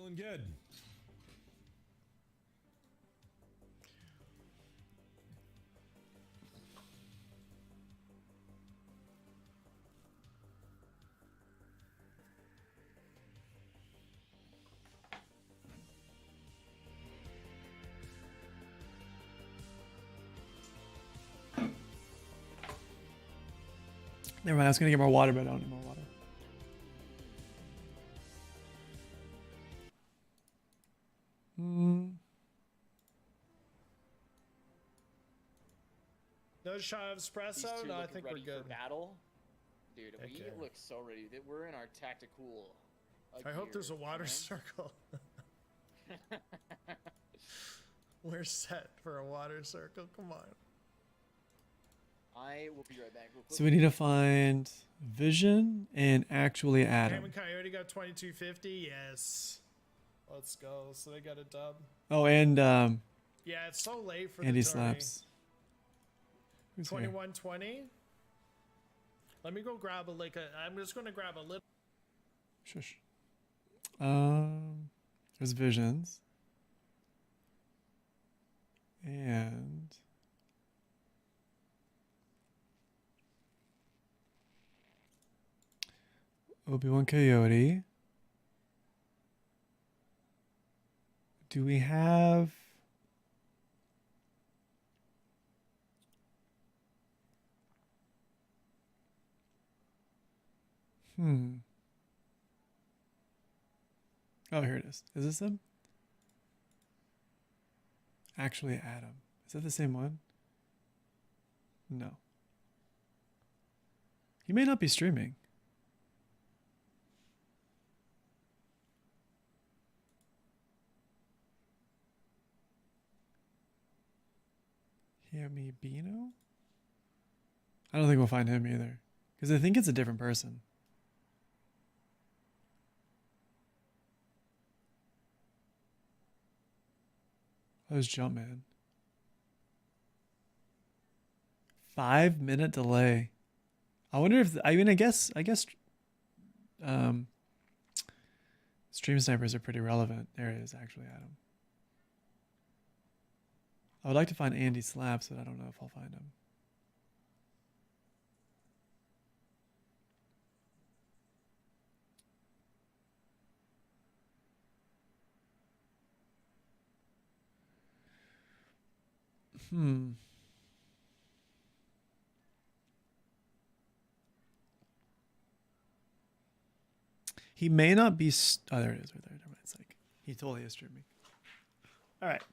Feeling good. Never mind, I was gonna get more water, but I don't need more water. No shot of espresso? No, I think we're good. For battle. Dude, Heck we yeah. look so ready. We're in our tactical. I hope there's a water circle. We're set for a water circle. Come on. I will be right back. So we need to find Vision and actually Adam. Ham and Coyote got 2250. Yes. Let's go. So they got a dub. Oh, and Yeah, it's so late for Andy the tourney. slaps. Who's here? 2120. Let me go grab I'm just gonna grab a little. Shush. There's Visions. And Obi-Wan Coyote. Do we have... Oh, here it is. Is this him? Actually, Adam. Is that the same one? No. He may not be streaming. Hear me, Bino? I don't think we'll find him either. Because I think it's a different person. Oh, there's Jumpman. 5-minute delay. I wonder if I guess stream snipers are pretty relevant. There it is, actually, Adam. I would like to find Andy Slaps, but I don't know if I'll find him. He may not be... Oh, there it is right there. Never mind. It's like, he totally is streaming. All right.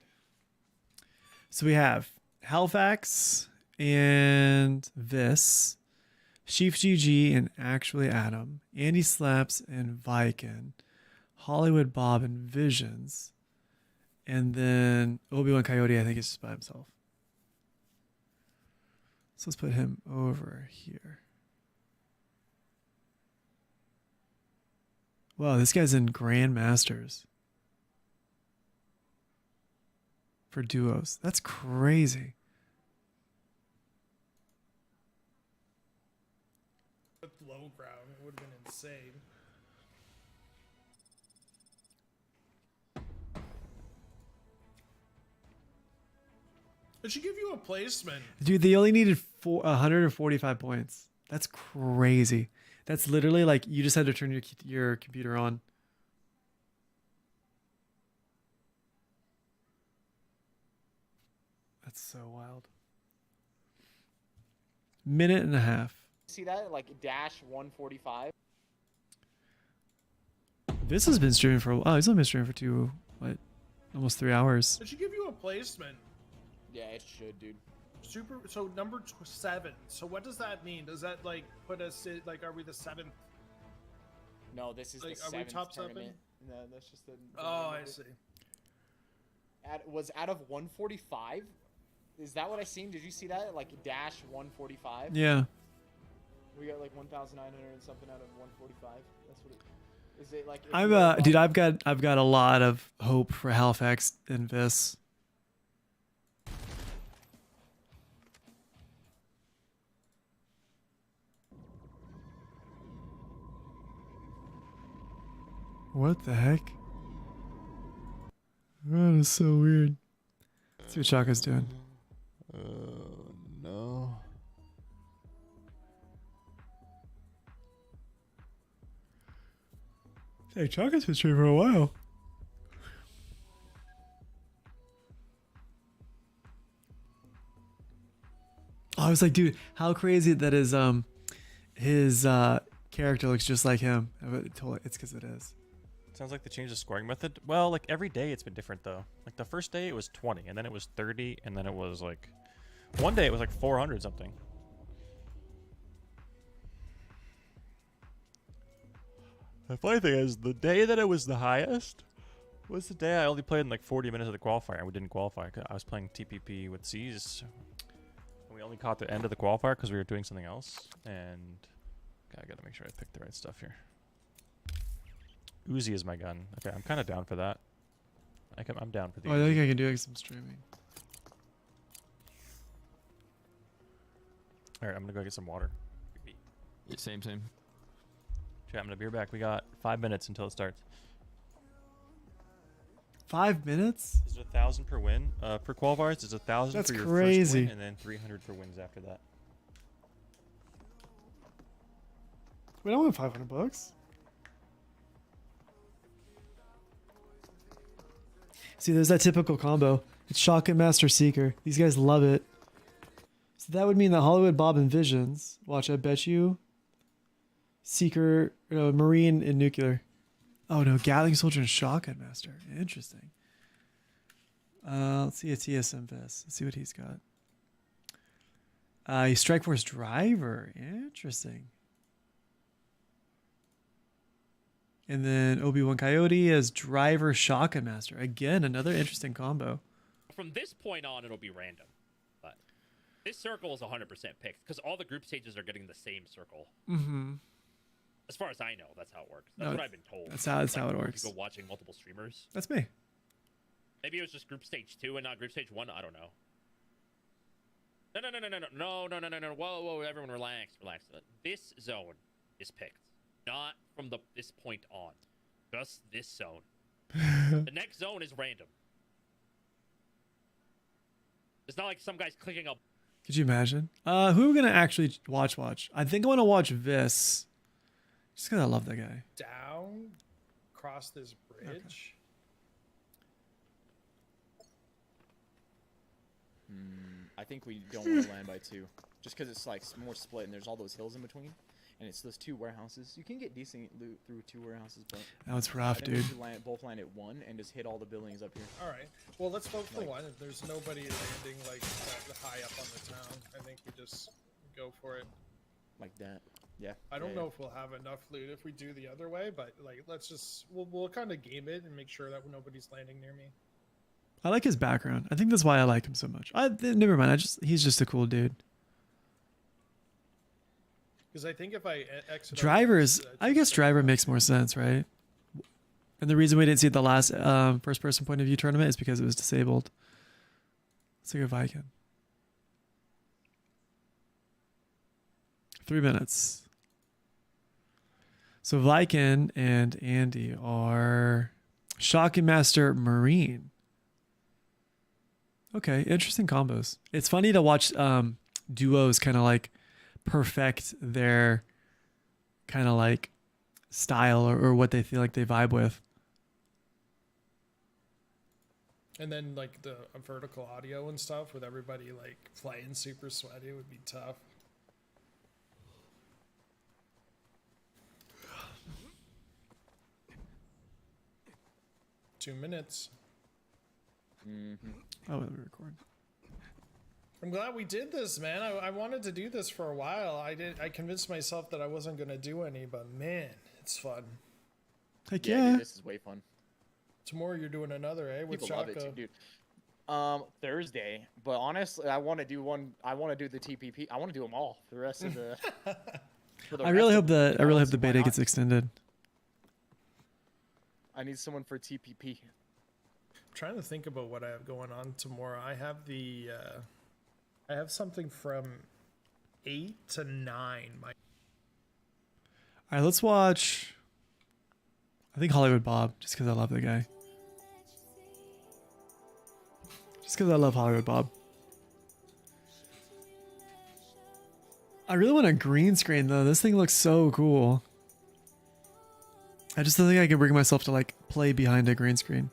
So we have Halifax and Vis, Chief GG and Actually Adam, Andy Slaps and Viking, Hollywood Bob and Visions, and then Obi-Wan Coyote, I think, is just by himself. So let's put him over here. Wow, this guy's in Grandmasters for duos. That's crazy. With low ground, it would have been insane. It should give you a placement. Dude, they only needed 145 points. That's crazy. That's literally like you just had to turn your computer on. That's so wild. Minute and a half. See that? Like dash 145. This has been streaming for a while. He's only been streaming for almost 3 hours. It should give you a placement. Yeah, it should, dude. So number 7. So what does that mean? Does that like put us in, like, are we the 7th? No, this is like, the 7th are we top tournament. 7? No, that's just the Oh, I see. Was out of 145. Is that what I seen? Did you see that? Like dash 145. Yeah. We got like 1,900 and something out of 145. That's what it. Is it like? Dude, I've got a lot of hope for Halifax and Vis. What the heck? That is so weird. Let's see what Chaka's doing. No. Hey, Chaka's been streaming for a while. I was like, dude, how crazy that his character looks just like him. It's because it is. Sounds like they changed the scoring method. Well, like every day it's been different though. Like the first day it was 20, and then it was 30, and then it was like one day it was like 400 something. The funny thing is, the day that it was the highest was the day I only played in like 40 minutes of the qualifier, and we didn't qualify. 'Cause I was playing TPP with C's. And we only caught the end of the qualifier because we were doing something else. And I gotta make sure I pick the right stuff here. Uzi is my gun. Okay, I'm kind of down for that. I'm down for the Oh, I Uzi. think I can do some streaming. Alright, I'm gonna go get some water. Yeah, same. Chat, I'm gonna be right back. We got 5 minutes until it starts. 5 minutes? Is it 1,000 per win? Per qualifiers, it's 1,000 That's for your crazy. first win, and then 300 for wins after that. We don't want $500. See, there's that typical combo. It's Shotgun Master Seeker. These guys love it. So that would mean that Hollywood Bob and Visions. Watch, I bet you. Seeker, Marine, and Nuclear. Oh no, Gatling Soldier and Shotgun Master. Interesting. Let's see a TSM vest. Let's see what he's got. He's Strike Force Driver. Interesting. And then Obi-Wan Coyote as Driver Shotgun Master. Again, another interesting combo. From this point on, it'll be random. But this circle is 100% picked because all the group stages are getting the same circle. Mm-hmm. As far as I know, that's how it works. That's No, what I've been told. That's how it works. People watching multiple streamers. That's me. Maybe it was just group stage 2 and not group stage 1. I don't know. No. Whoa, everyone relax. This zone is picked. Not from this point on. Just this zone. The next zone is random. It's not like some guy's clicking up. Could you imagine? Who are we gonna actually watch? I think I want to watch Vis. Just because I love that guy. Down, cross this bridge. I think we don't want to land by 2, just because it's like more split and there's all those hills in between, and it's those 2 warehouses. You can get decent loot through 2 warehouses, but That was I rough, think we dude. should both land at 1 and just hit all the buildings up here. All right. Well, let's vote for 1. If there's nobody landing like high up on the town, I think we just go for it. Like that. Yeah. I don't yeah, know if we'll have enough loot if we do the other way, but like let's just we'll kind of game it and make sure that nobody's landing near me. I like his background. I think that's why I like him so much. Never mind. He's just a cool dude. Because I think if I exit, Drivers. I guess Driver makes more sense, right? And the reason we didn't see the last first-person point of view tournament is because it was disabled. Let's take a Viking. 3 minutes. So Viking and Andy are Shotgun Master Marine. Okay, interesting combos. It's funny to watch duos kind of like perfect their kind of like style or what they feel like they vibe with. And then like the vertical audio and stuff with everybody like playing super sweaty would be tough. Two minutes. Oh, we record. I'm glad we did this, man. I wanted to do this for a while. I convinced myself that I wasn't gonna do any, but man, it's fun. Heck Yeah, yeah. dude, this is way fun. Tomorrow you're doing another, eh? With People love it Shaka. too, dude. Thursday, but honestly, I want to do one. I want to do the TPP. I want to do them all for the rest of the. I really hope the beta gets extended. I need someone for TPP. I'm trying to think about what I have going on tomorrow. I have I have something from 8 to 9. All right, let's watch. I think Hollywood Bob, just because I love the guy. Just because I love Hollywood Bob. I really want a green screen though. This thing looks so cool. I just don't think I can bring myself to like play behind a green screen.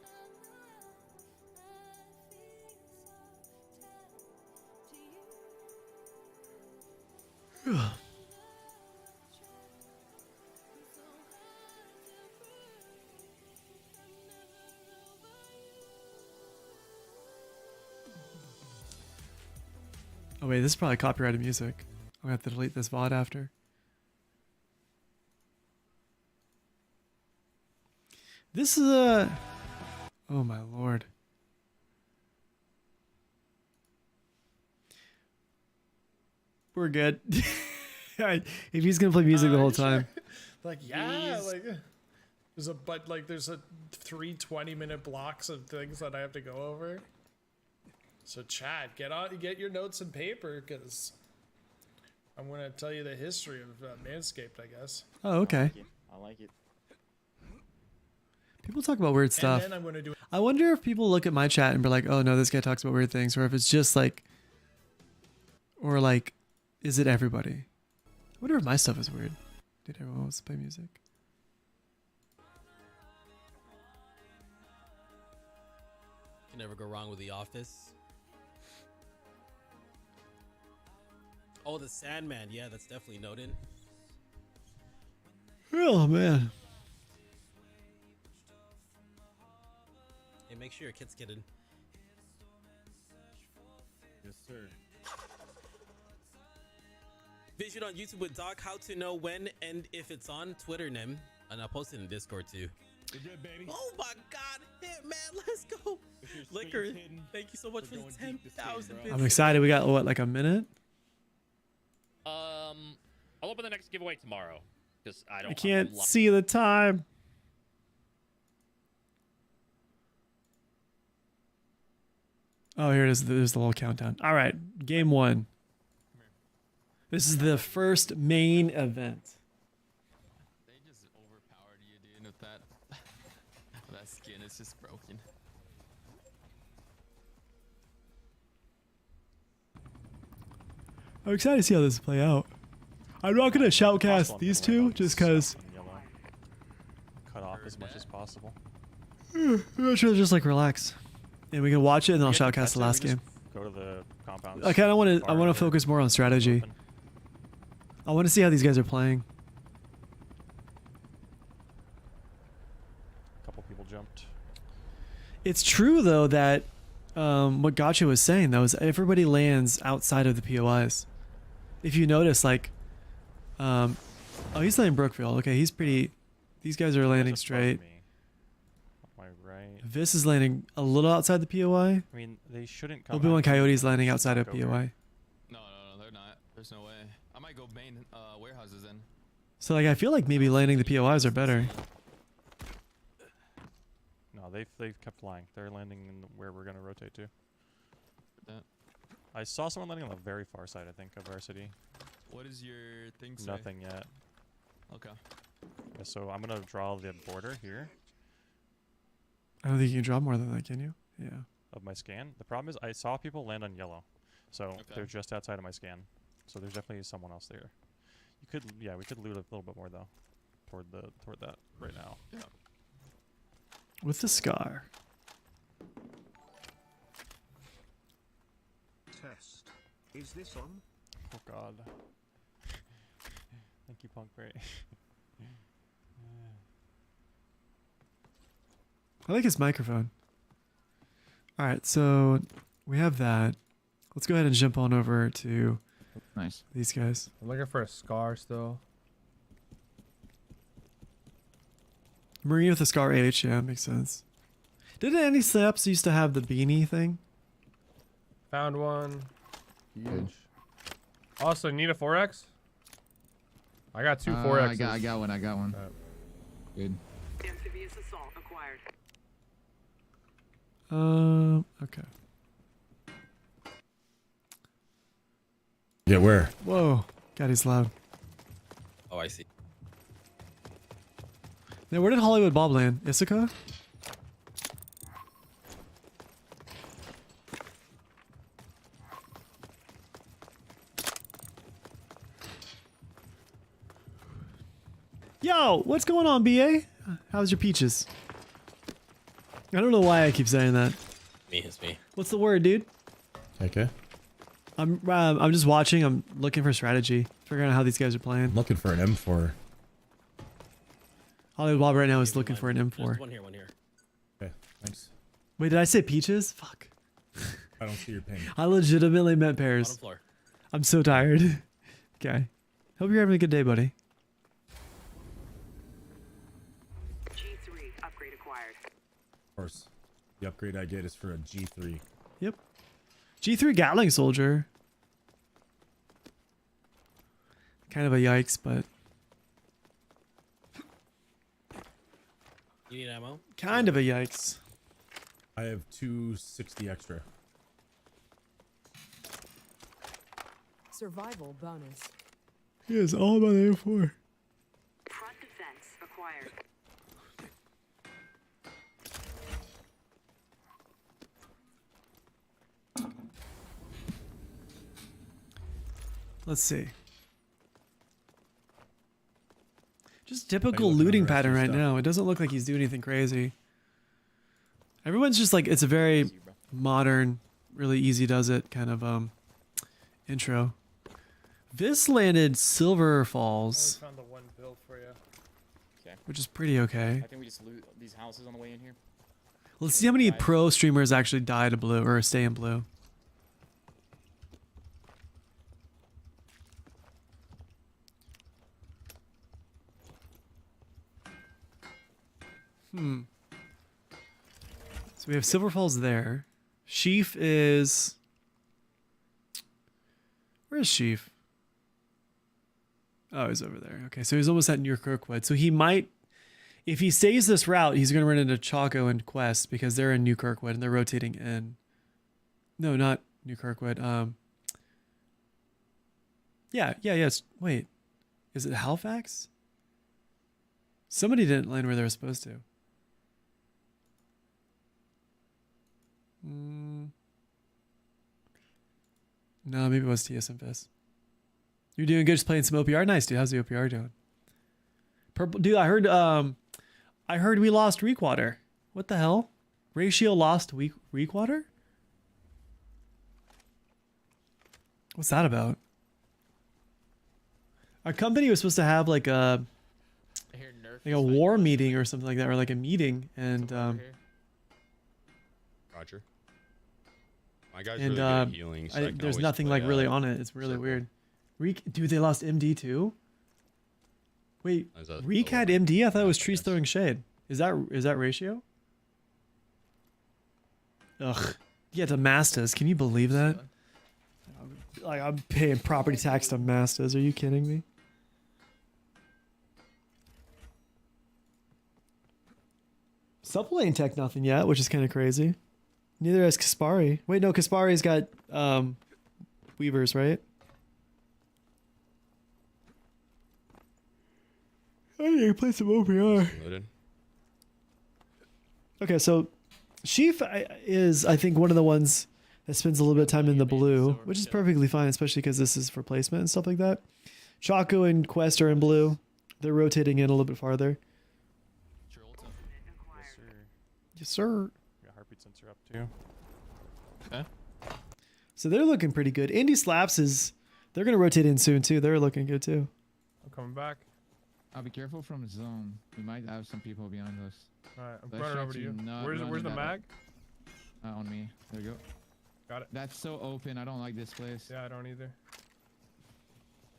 Oh wait, this is probably copyrighted music. I'm gonna have to delete this VOD after. This is a... Oh my lord. We're good. If he's gonna play music the whole time. Like, yeah, like there's a 3 20-minute blocks of things that I have to go over. So Chad, get your notes and paper, because I'm gonna tell you the history of Manscaped, I guess. Oh, okay. I like it. People talk about weird stuff. And then I'm gonna do. I wonder if people look at my chat and be like, oh no, this guy talks about weird things, or if it's just like, or like, is it everybody? I wonder if my stuff is weird. Did everyone wants to play music? Can never go wrong with The Office. Oh, the Sandman. Yeah, that's definitely noted. Oh man. Hey, make sure your kid's kidding. Yes, sir. Vision on YouTube with Doc. How to know when and if it's on Twitter, Nim. And I'll post it in Discord too. You're good, baby. Oh my God, Hitman, let's go. Liquor, thank you so much for the 10,000 bits. I'm excited. We got what, like a minute? I'll open the next giveaway tomorrow because I can't see the time. Oh, here it is. There's the little countdown. All right, game one. This is the first main event. They just overpowered you, dude, with that. That skin is just broken. I'm excited to see how this play out. I'm not gonna shoutcast these two just because Cut off as much as possible. I'm not sure, just like relax, and we can watch it, and then I'll We have to shoutcast the test it, last we game. just Go to the compound. Okay, I want to focus more on strategy. I want to see how these guys are playing. A couple people jumped. It's true though that what Gotcha was saying though is everybody lands outside of the POIs. If you notice, like, oh, he's landing Brookfield. Okay, he's pretty. These guys are landing Just above straight. me. On my right. This is landing a little outside the POI. I mean, they shouldn't come. Obi-Wan after me. Coyote's landing outside of Go over. POI. No, they're not. There's no way. I might go main warehouses then. So like, I feel like maybe landing the POIs are better. No, they've kept flying. They're landing in where we're gonna rotate to. That. I saw someone landing on the very far side, I think, of our city. What is your thing say? Nothing yet. Okay. Yeah, so I'm gonna draw the border here I don't think you can draw more than that, can you? Yeah. of my scan. The problem is I saw people land on yellow, so Okay. they're just outside of my scan. So there's definitely someone else there. You could, yeah, we could loot a little bit more though, toward that right now. Yeah. With the scar. Test. Is this on? Oh God. Thank you, Punk Break. I like his microphone. All right, so we have that. Let's go ahead and jump on over to Nice. these guys. I'm looking for a scar still. Marine with a scar H, yeah, makes sense. Didn't any snaps used to have the beanie thing? Found one. Good. Also, need a 4x? I got two 4x's. I got one. Alright. Good. Amphibious assault acquired. Okay. Yeah, where? Whoa, God, he's loud. Oh, I see. Now, where did Hollywood Bob land? Ithaca? Yo, what's going on, BA? How's your peaches? I don't know why I keep saying that. Me, it's me. What's the word, dude? Okay. I'm just watching. I'm looking for strategy, figuring out how these guys are playing. Looking for an M4. Hollywood Bob right now is looking for an M4. There's one here, one here. Okay, thanks. Wait, did I say peaches? Fuck. I don't see your ping. I legitimately meant pears. Bottom floor. I'm so tired. Okay. Hope you're having a good day, buddy. G3 upgrade acquired. Of course. The upgrade I get is for a G3. Yep. G3 Gatling Soldier. Kind of a yikes, but You need ammo? kind of a yikes. I have 260 extra. Survival bonus. Yeah, it's all about the A4. Front defense acquired. Let's see. Just typical looking at looting the rest of pattern your right stuff? now. It doesn't look like he's doing anything crazy. Everyone's just like, it's a very modern, really easy does it kind of intro. This landed Silver I Falls, found the one build for you. Okay. which is pretty okay. I think we just loot these houses on the way in here. Let's see how many pro streamers actually die to blue or stay in blue. So we have Silver Falls there. Sheaf is... Where is Sheaf? Oh, he's over there. Okay, so he's almost at near Kirkwood. So he might... If he stays this route, he's going to run into Chaco and Quest because they're in New Kirkwood and they're rotating in. No, not New Kirkwood. Yes. Wait. Is it Halifax? Somebody didn't land where they were supposed to. No, maybe it was TSM Fest. You're doing good just playing some OPR? Nice, dude. How's the OPR doing? Purple, dude, I heard we lost Reekwater. What the hell? Ratio lost Reekwater? What's that about? Our company was supposed to have like a war meeting or something like that, or like a meeting, and Roger. My guy's and really good at healing, so I can there's always nothing play, like really on it. It's really circle. weird. Dude, they lost MD too. Wait, Is that Reek had lower? MD. I thought it was Yeah, trees yes. throwing shade. Is that ratio? Ugh. Yeah, to Mastas. Can you believe that? Like I'm paying property tax to Mastas. Are you kidding me? Sublane Tech nothing yet, which is kind of crazy. Neither has Kaspari. Wait, no, Kaspari's got Weavers, right? I need to play some OPR. Loaded. Okay, so Sheaf is, I think, one of the ones that spends a little bit of time in the blue, which is perfectly fine, especially because this is for placement and stuff like that. Chaco and Quest are in blue. They're rotating in a little bit farther. Yes, sir. Got heartbeat sensor up too. Okay. So they're looking pretty good. Andy Slaps is, they're going to rotate in soon too. They're looking good too. I'm coming back. I'll be careful from zone. We might have some people behind us. Alright, I'm Let's running try over to you. not Where's run the that mag? On me. There we go. Got it. That's so open. I don't like this place. Yeah, I don't either.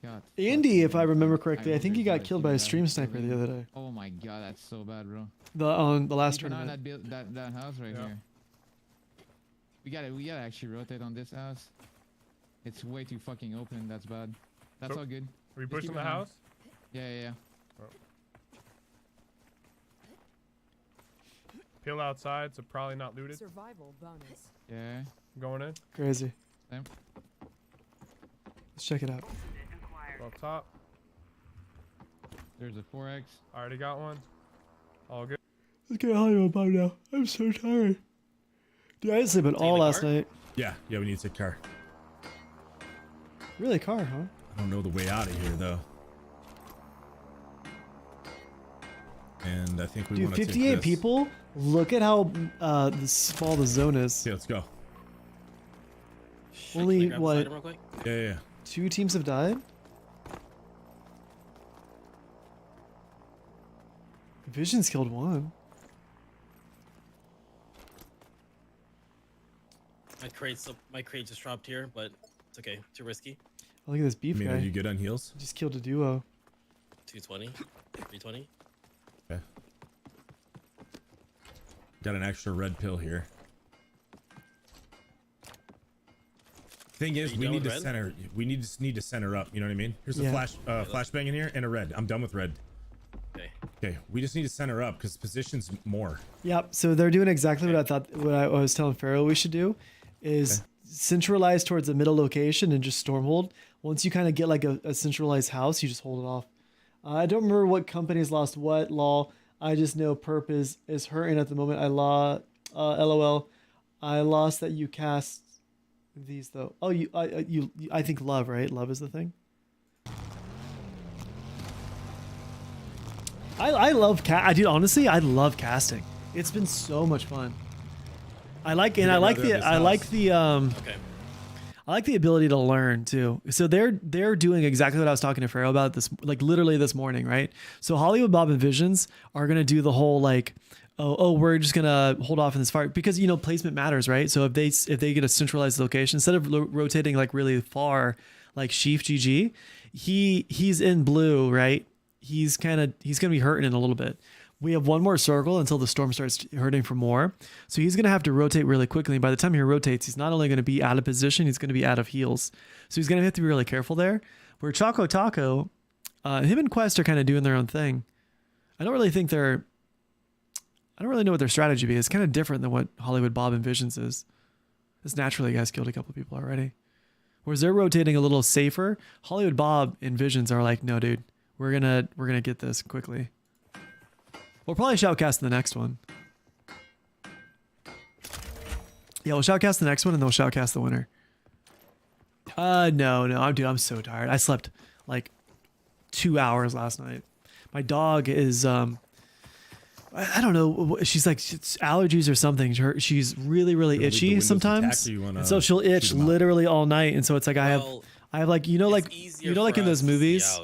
God. Andy, if I fucking- remember correctly, I hope think he there's got no killed by a team stream that sniper the other day. Oh my god, that's so bad, bro. On the last Keep an eye on tournament. that house right Yeah. here. We gotta actually rotate on this house. It's way too fucking open. That's bad. That's So- all good. Are we Just pushing keep the an eye. house? Yeah. Peel outside, so probably not looted. Survival bonus. Yeah. Going in. Crazy. Same. Let's check it out. Acquired. Up top. There's a 4x. Already got one. All good. Let's get Hollywood Bob now. I'm so tired. Dude, I didn't sleep at all the last car? night. Yeah, we need to take car. Really, car, huh? I don't know the way out of here though. And I think we Dude, want to 58 people. Look at how small the zone is. Okay, let's go. Only Can I grab this what? item real quick? Yeah. 2 teams have died. Vision's killed 1. My crate just dropped here, but it's okay. Too risky. Oh, look at this beef I mean, guy. are you good on heals? Just killed a duo. 220, 320. Okay. Got an extra red pill here. Thing is, we need to center. We need to center up. You know what I mean? Here's a flashbang in here and a red. I'm done with red. Okay. Okay. We just need to center up because position's more. Yep. So they're doing exactly what I thought. What I was telling Pharaoh we should do is centralize towards the middle location and just stormhold. Once you kind of get like a centralized house, you just hold it off. I don't remember what companies lost what law. I just know Perp is hurting at the moment. LOL. I lost that you cast these though. Oh, I think love, right? Love is the thing. I love dude, honestly, I love casting. It's been so much fun. I like the ability to learn too. So they're doing exactly what I was talking to Pharaoh about this, like literally this morning, right? So Hollywood Bob and Visions are gonna do the whole like, we're just gonna hold off in this fight because placement matters, right? So if they get a centralized location instead of rotating like really far, like Sheaf GG, he's in blue, right? He's gonna be hurting in a little bit. We have one more circle until the storm starts hurting for more. So he's going to have to rotate really quickly. And by the time he rotates, he's not only going to be out of position, he's going to be out of heals. So he's going to have to be really careful there. Where Choco Taco, him and Quest are kind of doing their own thing. I don't really know what their strategy is. It's kind of different than what Hollywood Bob and Visions is. Just naturally, guys killed a couple people already. Whereas they're rotating a little safer. Hollywood Bob and Visions are like, no, dude, we're gonna get this quickly. We'll probably shoutcast the next one. Yeah, we'll shoutcast the next one and then we'll shoutcast the winner. No, I'm so tired. I slept like 2 hours last night. My dog is, I don't know. She's like, it's allergies or something. She's really, really itchy sometimes. And so she'll itch literally all night. And so it's like, I have like, like in those movies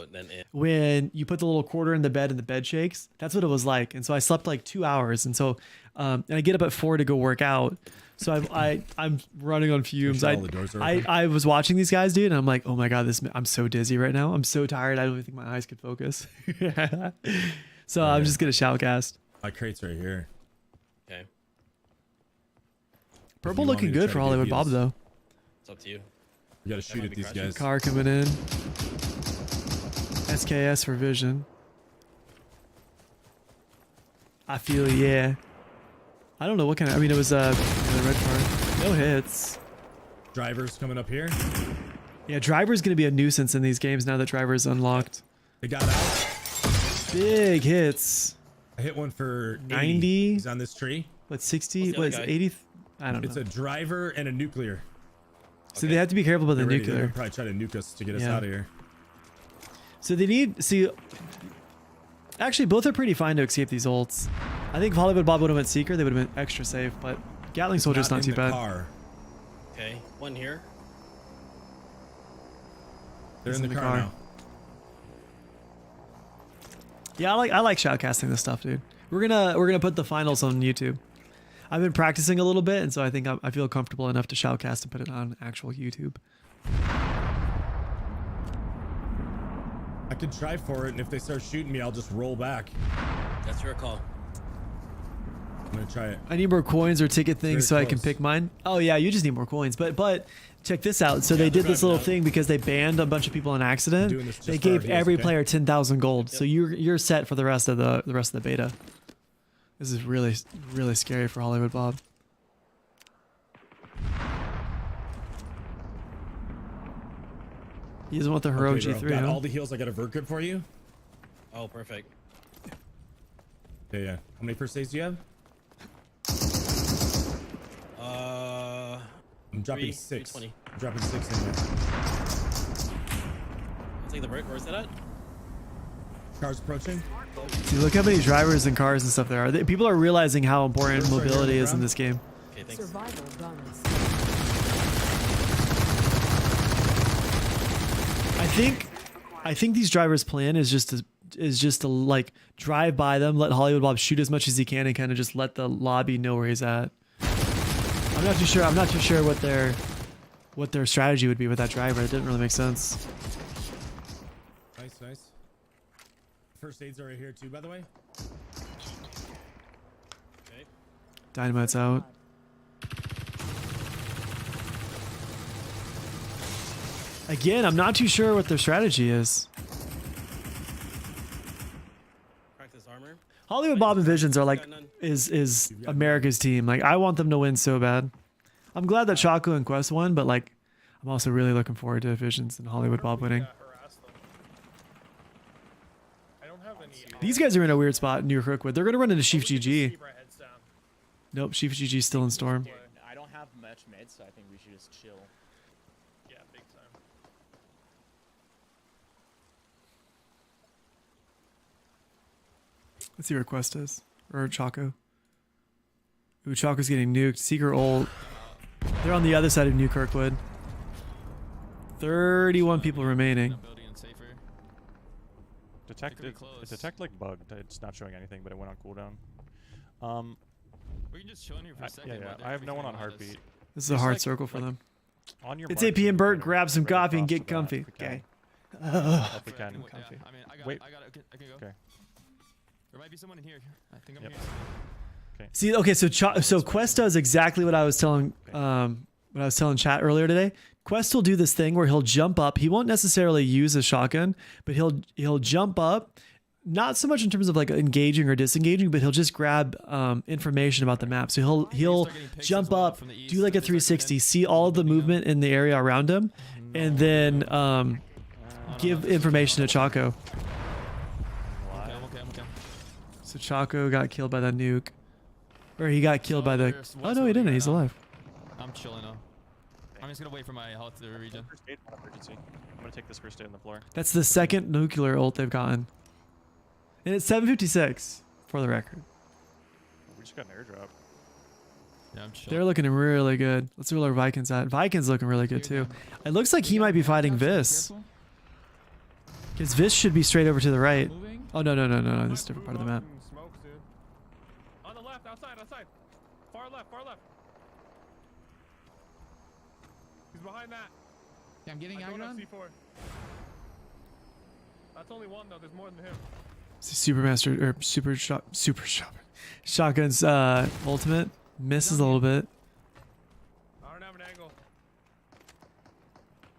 when you put the little quarter in the bed and the bed shakes. That's what it was like. And so I slept like 2 hours. And so, and I get up at 4 to go work out. So I'm running on fumes. I was watching these guys, dude, and I'm like, oh my God, I'm so dizzy right now. I'm so tired. I don't even think my eyes could focus. So I'm just going to shoutcast. My crate's right here. Okay. Purple looking good for Hollywood Bob, though. It's up to you. You gotta shoot at these guys. Car coming in. SKS for Vision. I feel yeah. I don't know what kind of. I mean, it was a red car. No hits. Driver's coming up here. Yeah, driver's gonna be a nuisance in these games now that driver's unlocked. They got out. Big hits. I hit one for 90. He's on this tree. What 60? What is 80? I don't know. It's a driver and a nuclear. So they have to be careful about the nuclear. They'll probably try to nuke us to get us out of here. So they need actually both are pretty fine to escape these ults. I think if Hollywood Bob would have went Seeker, they would have been extra safe, but Gatling Soldier's not too bad. Okay, one here. They're in the car now. Yeah, I like shoutcasting this stuff, dude. We're gonna put the finals on YouTube. I've been practicing a little bit, and so I think I feel comfortable enough to shoutcast and put it on actual YouTube. I could try for it, and if they start shooting me, I'll just roll back. That's your call. I'm gonna try it. I need more coins or ticket things so I can pick mine. Oh yeah, you just need more coins. But check this out. So they did this little thing because they banned a bunch of people on accident. They gave every player 10,000 gold. So you're set for the rest of the beta. This is really, really scary for Hollywood Bob. He doesn't want the Hero G3. Got all the heals. I got a vert good for you. Oh, perfect. Yeah. How many first aids do you have? I'm dropping 6. I'm dropping 6 in there. I'll take the vert. Where's that at? Cars approaching. See, look how many drivers and cars and stuff there are. People are realizing how important mobility is in this game. Okay, thanks. Survival bonus. I think these drivers' plan is just to like drive by them, let Hollywood Bob shoot as much as he can, and kind of just let the lobby know where he's at. I'm not too sure. I'm not too sure what their strategy would be with that driver. It didn't really make sense. Nice, nice. First aids are right here too, by the way. Okay. Dynamite's out. Again, I'm not too sure what their strategy is. Practice armor. Hollywood Bob and Visions are like is America's team. Like I want them to win so bad. I'm glad that Chaco and Quest won, but like I'm also really looking forward to Visions and Hollywood Bob winning. I don't have any. These guys are in a weird spot near Crookwood. They're gonna run into Chief GG. Nope, Chief GG's still in Storm. Dude, I don't have much meds, so I think we should just chill. Yeah, big time. Let's see where Quest is. Or Chaco. Ooh, Chaco's getting nuked. Seeker ult. They're on the other side of New Kirkwood. 31 people remaining. Detect like bugged. It's not showing anything, but it went on cooldown. We can just chill in here for a second. Yeah. I have no one on heartbeat. This is a hard circle for them. On your It's mark, 8 p.m. Bert. ready- Grab some ready to coffee and cross get the bat comfy. if we can. Okay. If we can. Comfy. I mean, I got Wait. I can go. Okay. There might be someone in here. I think I'm Yep. here. See, okay, so Quest does exactly what I was telling chat earlier today. Quest will do this thing where he'll jump up. He won't necessarily use a shotgun, but he'll jump up, not so much in terms of like engaging or disengaging, but he'll just grab information about the map. So he'll jump up, do like a 360, see all the movement in the area around him, and then give information to Chaco. I'm okay. So Chaco got killed by that nuke. Or he got killed by the... Oh, no, he didn't. He's alive. I'm chilling now. I'm just gonna wait for my health to regen. First aid on emergency. I'm gonna take this first aid on the floor. That's the second nuclear ult they've gotten. And it's 7:56 for the record. We just got an airdrop. Yeah, I'm chilling. They're looking really good. Let's see where our Vikings at. Vikings looking really good too. It looks like he might be fighting Vis. Because Vis should be straight over to the right. Oh, no. This is a different part of the map. Smokes, dude. On the left, outside. Far left. He's behind that. Yeah, I'm getting I don't aggro have on. C4. That's only one though. There's more than him. Supermaster or super shotgun's ultimate misses a little bit. I don't have an angle.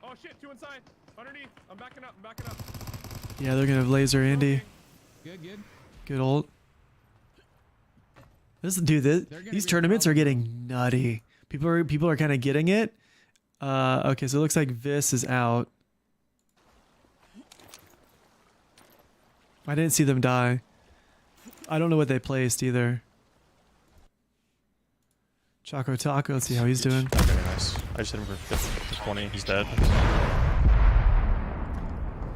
Oh shit! Two inside. Underneath. I'm backing up. Yeah, they're gonna laser Andy. Good. Good ult. These tournaments are getting nutty. People are kind of getting it. Okay, so it looks like Vis is out. I didn't see them die. I don't know what they placed either. Choco Taco, let's see how he's doing. Okay, nice. I just hit him for 20. He's dead.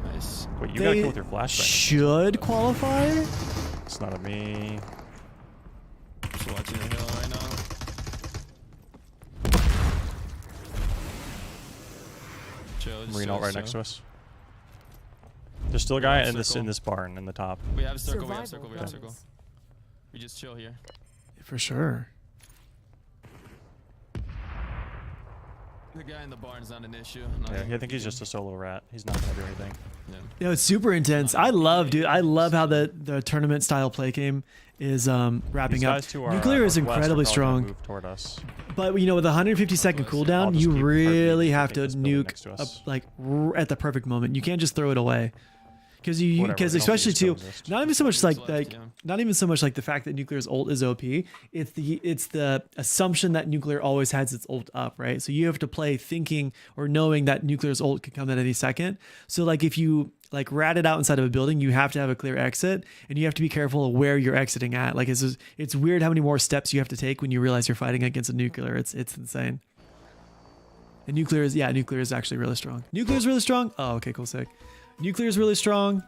Nice. Wait, you gotta kill with your flashbang. Should qualify? It's not a me. Just watching the hill right now. Chill. Marine ult right next to us. There's still a guy in this barn in the top. We have a circle. Survival We have a circle. bonus. We just chill here. For sure. The guy in the barn's not an issue. Yeah, I think he's just a solo rat. He's not gonna do anything. Yeah. Yeah, it's super intense. I love how the tournament style play game is wrapping These up. guys to our Nuclear is northwest are incredibly probably gonna strong. move toward us. But with a 150-second I'll cooldown, just you keep really have to heartbeat keeping this building nuke next to us. at the perfect moment. You can't just throw it away. Because Whatever, we don't especially need too, to exist. not even so much like yeah. not even so much like the fact that Nuclear's ult is OP. It's the assumption that Nuclear always has its ult up, right? So you have to play thinking or knowing that Nuclear's ult could come at any second. So like if you like rat it out inside of a building, you have to have a clear exit, and you have to be careful of where you're exiting at. Like it's weird how many more steps you have to take when you realize you're fighting against a Nuclear. It's insane. And Nuclear is actually really strong. Nuclear is really strong. Oh, okay, cool, sick. Nuclear is really strong.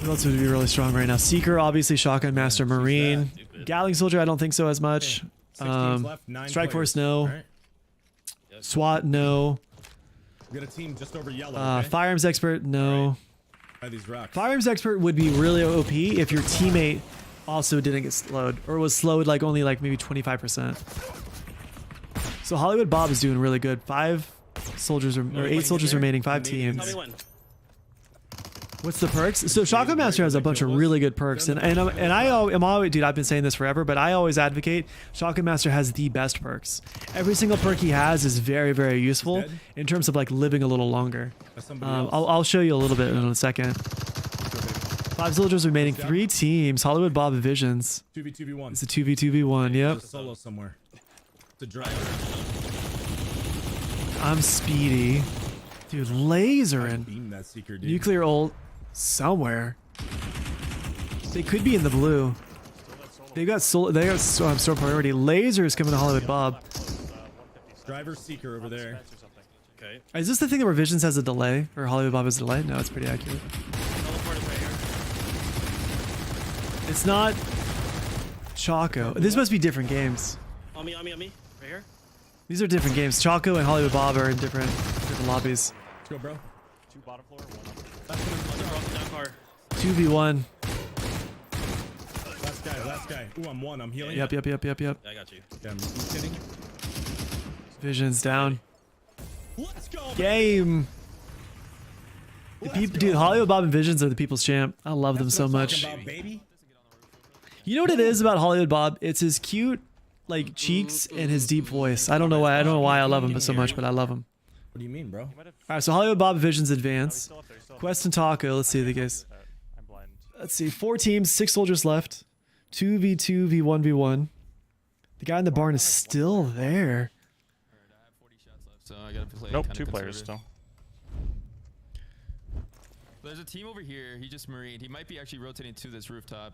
Who else would be really strong right now? Seeker, obviously. Shotgun Master, Marine. Gatling Soldier, I don't think so as much. 6 teams left, 9 Strike players. Force, no. All right. SWAT, no. We got a team just over yellow. Okay? Firearms Expert, no. By these rocks. Firearms Expert would be really OP if your teammate also didn't get slowed or was slowed like only like maybe 25%. So Hollywood Bob is doing really good. 5 soldiers or 8 soldiers remaining, 5 teams. Tell me when. What's the perks? So Shotgun Master has a bunch of really good perks, and I am always, dude, I've been saying this forever, but I always advocate Shotgun Master has the best perks. Every single perk he has is very, very useful in terms of like living a little longer. I'll show you a little bit in a second. 5 soldiers remaining, 3 teams. Hollywood Bob and Visions. 2v2v1. It's a 2v2v1. Yep. It's a solo somewhere. It's a driver. I'm speedy, dude. Lasering. Beam that seeker, dude. Nuclear ult somewhere. They could be in the blue. They got store priority. Lasers coming to Hollywood Bob. Driver seeker over there. Okay. Is this the thing that Revisions has a delay or Hollywood Bob has a delay? No, it's pretty accurate. It's not Choco. This must be different games. On me, right here. These are different games. Choco and Hollywood Bob are in different lobbies. Let's go, bro. 2 bottom floor, 1 Car. 2v1. Last guy. Ooh, I'm 1. I'm healing. Yep. Yeah, I got you. Yeah, I'm kidding. Visions down. Let's go. Game. Dude, Hollywood Bob and Visions are the people's champ. I love them so much. About, baby. You know what it is about Hollywood Bob? It's his cute, like, cheeks and his deep voice. I don't know why. I don't know why I love him so much, but I love him. What do you mean, bro? All right, so Hollywood Bob Visions advance. Quest and Taco. Let's see the guys. Let's see. 4 teams, 6 soldiers left. 2v2, v1v1. The guy in the barn is still there. So I gotta play Nope, kinda 2 players conservative. still. There's a team over here. He just marined. He might be actually rotating to this rooftop.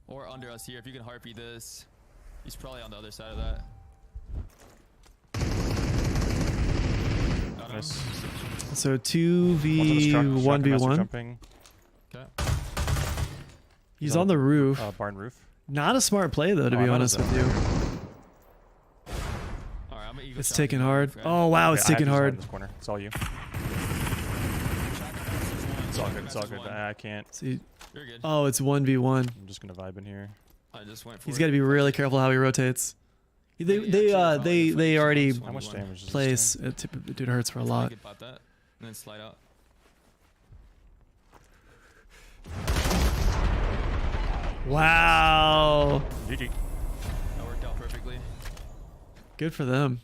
Or under us here. If you can harpy this. He's probably on the other side of that. Got him. Nice. So 2v1v1. Jumping. Okay. He's on the roof. Barn roof. Not a smart play, though, to be honest with you. Alright, I'm an eagle It's shot. taking hard. Oh, wow, it's I have taking to hard. in this corner. It's all you. It's all good. It's all good. I can't. See. You're good. Oh, it's 1v1. I'm just gonna vibe in here. I just went for He's it. got to be really careful how he rotates. They already How much damage is place. It hurts for a lot. Get bot that, and then slide out. Wow. GG. That worked out perfectly. Good for them.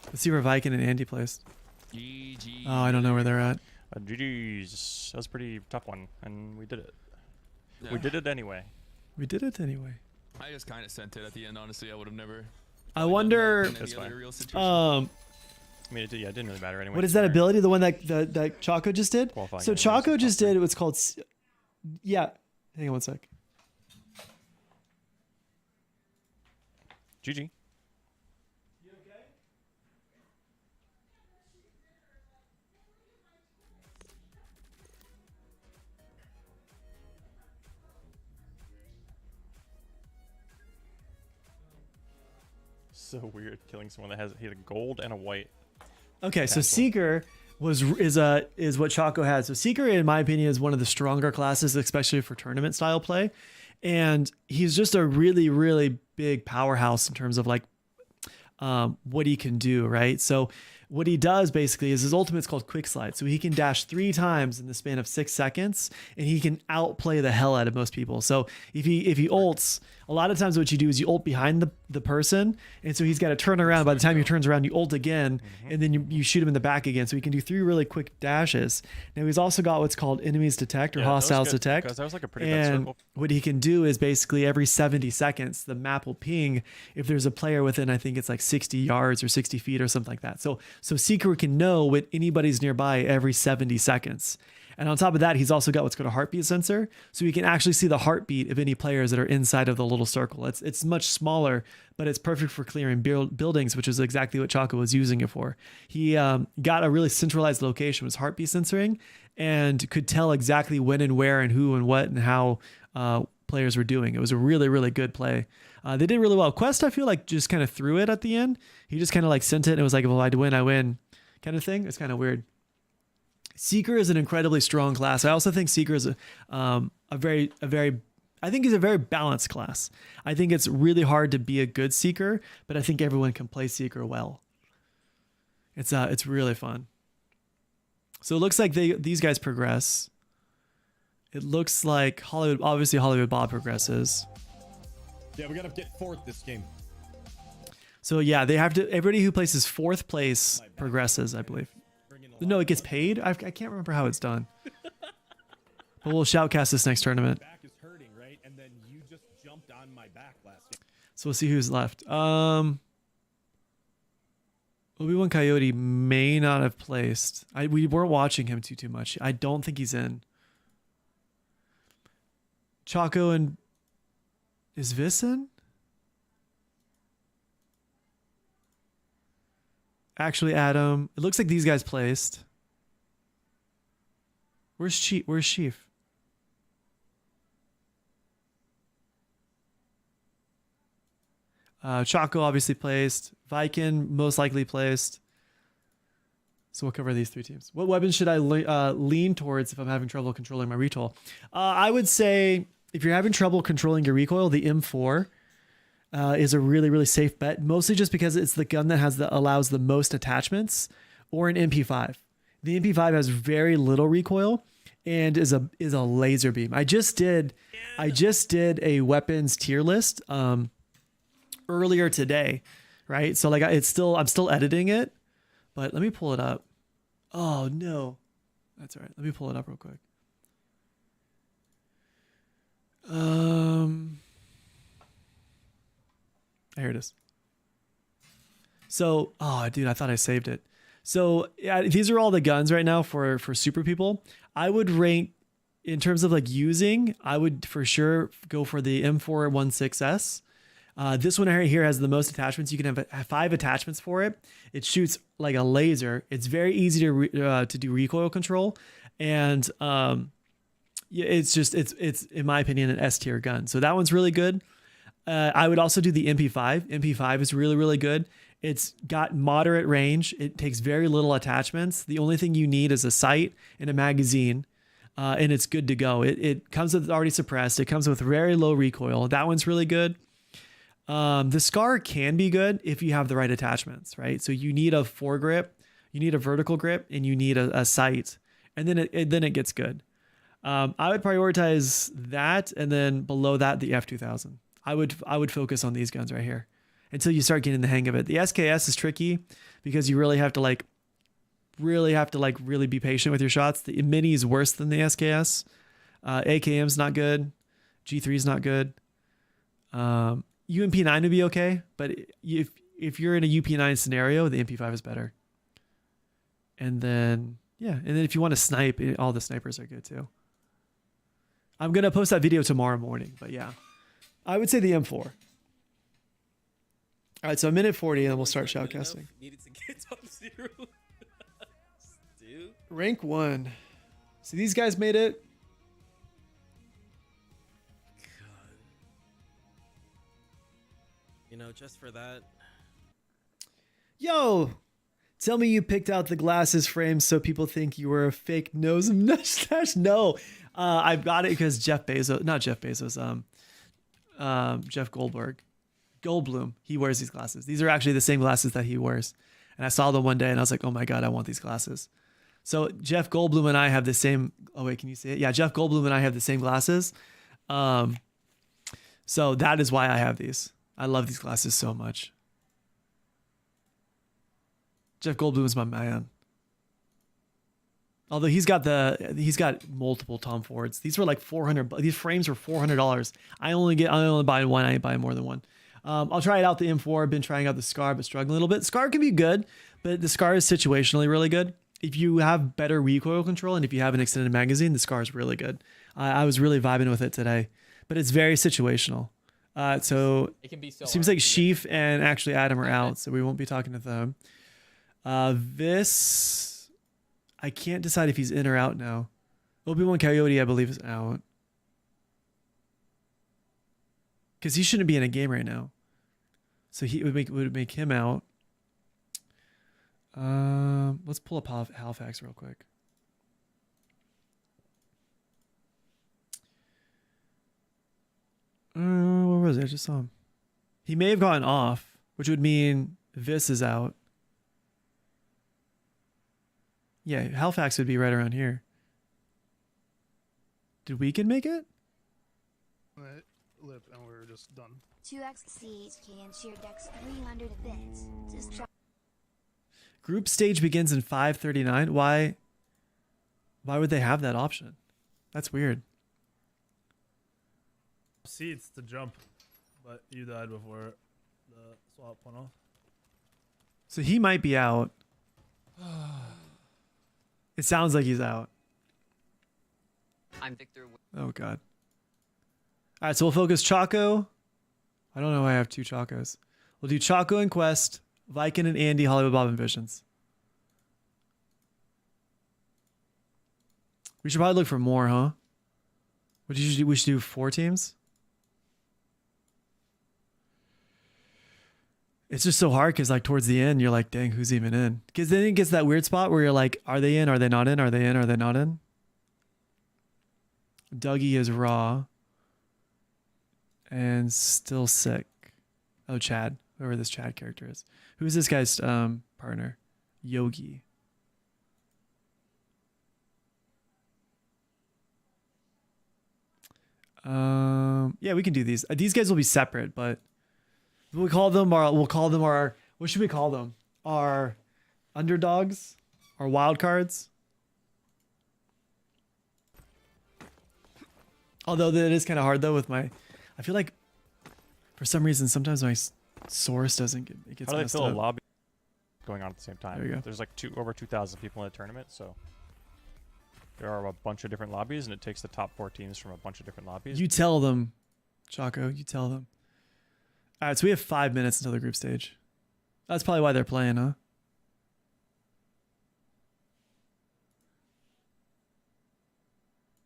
Let's see where Viking and Andy placed. GG. Oh, I don't know where they're at. GG's. That was a pretty tough one, and we did it. Yeah. We did it anyway. We did it anyway. I just kind of sent it at the end. Honestly, I would have never. I wonder. That's fine. Real situation. I mean, it didn't really matter anyway. What is that ability? The one that Choco just did? Qualifying So enemies Choco is just top did what's called. Yeah. Hang on one sec. GG. So weird killing someone that has a gold and a white. Okay, so Castle. Seeker is what Choco has. So Seeker, in my opinion, is one of the stronger classes, especially for tournament style play, and he's just a really, really big powerhouse in terms of like what he can do. Right. So what he does basically is his ultimate's called Quick Slide. So he can dash 3 times in the span of 6 seconds, and he can outplay the hell out of most people. So if he ults, a lot of times what you do is you ult behind the person, and so he's got to turn around. By the time he turns around, you ult again, and then you shoot him in the back again. So he can do 3 really quick dashes. Now he's also got what's called enemies detect or Yeah, that was hostiles good, detect. because that was like a pretty bad And circle. what he can do is basically every 70 seconds, the map will ping if there's a player within, I think it's like 60 yards or 60 feet or something like that. So Seeker can know when anybody's nearby every 70 seconds. And on top of that, he's also got what's called a heartbeat sensor. So you can actually see the heartbeat of any players that are inside of the little circle. It's much smaller, but it's perfect for clearing buildings, which is exactly what Chaco was using it for. He got a really centralized location with heartbeat sensoring and could tell exactly when and where and who and what and how players were doing. It was a really, really good play. They did really well. Quest, I feel like, just kind of threw it at the end. He just kind of like sent it and it was like, well, I win, I win kind of thing. It's kind of weird. Seeker is an incredibly strong class. I also think Seeker is I think he's a very balanced class. I think it's really hard to be a good Seeker, but I think everyone can play Seeker well. It's really fun. So it looks like these guys progress. It looks like Hollywood Bob progresses. Yeah, we gotta get fourth this game. So yeah, they have to. Everybody who places fourth place progresses, I believe. No, it gets paid. I can't remember how it's done. But we'll shoutcast this next tournament. Back is hurting, right? And then you just jumped on my back last game. So we'll see who's left. Obi-Wan Coyote may not have placed. We weren't watching him too much. I don't think he's in. Chaco and is Vis in? Actually, Adam. It looks like these guys placed. Where's Chief? Where's Chief? Chaco obviously placed. Viking most likely placed. So we'll cover these three teams. What weapons should I lean towards if I'm having trouble controlling my recoil? I would say if you're having trouble controlling your recoil, the M4 is a really, really safe bet. Mostly just because it's the gun that allows the most attachments, or an MP5. The MP5 has very little recoil and is a laser beam. I just did a weapons tier list earlier today, right? So like I'm still editing it, but let me pull it up. Oh no, that's all right. Let me pull it up real quick. Here it is. So, oh dude, I thought I saved it. So yeah, these are all the guns right now for super people. I would rank in terms of like using, I would for sure go for the M416S. This one right here has the most attachments. You can have 5 attachments for it. It shoots like a laser. It's very easy to do recoil control, and it's in my opinion an S tier gun. So that one's really good. I would also do the MP5. MP5 is really, really good. It's got moderate range. It takes very little attachments. The only thing you need is a sight and a magazine, and it's good to go. It comes with already suppressed. It comes with very low recoil. That one's really good. The Scar can be good if you have the right attachments, right? So you need a foregrip, you need a vertical grip, and you need a sight, and then it gets good. I would prioritize that, and then below that the F2000. I would focus on these guns right here until you start getting the hang of it. The SKS is tricky because you really have to really be patient with your shots. The Mini is worse than the SKS. AKM's not good. G3's not good. UMP9 would be okay, but if you're in a UP9 scenario, the MP5 is better. And then if you want to snipe, all the snipers are good too. I'm gonna post that video tomorrow morning, but yeah, I would say the M4. All right, so a minute 40, and then we'll start shoutcasting. Needed to get top 0. Dude. Rank 1. So these guys made it. God. You know, just for that. Yo, tell me you picked out the glasses frames so people think you were a fake nose and mustache. No, I got it because Jeff Goldblum, he wears these glasses. These are actually the same glasses that he wears. And I saw them one day and I was like, oh my God, I want these glasses. So Jeff Goldblum and I have the same, oh wait, can you see it? Yeah, Jeff Goldblum and I have the same glasses. So that is why I have these. I love these glasses so much. Jeff Goldblum is my man. Although he's got multiple Tom Fords. These were like $400. These frames were $400. I only buy one. I ain't buying more than one. I'll try it out the M4. I've been trying out the Scar, but struggling a little bit. Scar can be good, but the Scar is situationally really good. if you have better recoil control and if you have an extended magazine, the Scar is really good. I was really vibing with it today, but it's very situational. So It can be so it seems hard like to Sheaf and actually Adam are out, so we won't be talking to them. This, I can't decide if he's in or out now. Obi-Wan Coyote, I believe, is out. Because he shouldn't be in a game right now. So he would make him out. Let's pull up Halifax real quick. Where was it? I just saw him. He may have gotten off, which would mean Vis is out. Yeah, Halifax would be right around here. Did Weekend make it? Lip and we're just done. 2x can share decks 300 events. Just try. Group stage begins in 5:39. Why would they have that option? That's weird. Seats to jump, but you died before the swap went off. So he might be out. It sounds like he's out. I'm Victor. Oh god. All right, so we'll focus Chaco. I don't know why I have two Chacos. We'll do Chaco and Quest, Viking and Andy, Hollywood Bob and Visions. We should probably look for more, huh? What did you do? We should do 4 teams. It's just so hard because like towards the end, you're like, dang, who's even in? Because then it gets that weird spot where you're like, are they in? Are they not in? Are they in? Are they not in? Dougie is raw. And still sick. Oh, Chad. Whoever this Chad character is. Who's this guy's partner? Yogi. Yeah, we can do these. These guys will be separate, but we'll call them our what should we call them? Our underdogs? Our wild cards? Although that is kind of hard though with my I feel like for some reason sometimes my source doesn't get it gets How do they messed fill a up. lobby going on at the same time? There you go. There's like over 2,000 people in the tournament, so there are a bunch of different lobbies, and it takes the top 4 teams from a bunch of different lobbies. You tell them, Chaco. You tell them. All right, so we have 5 minutes until the group stage. That's probably why they're playing, huh?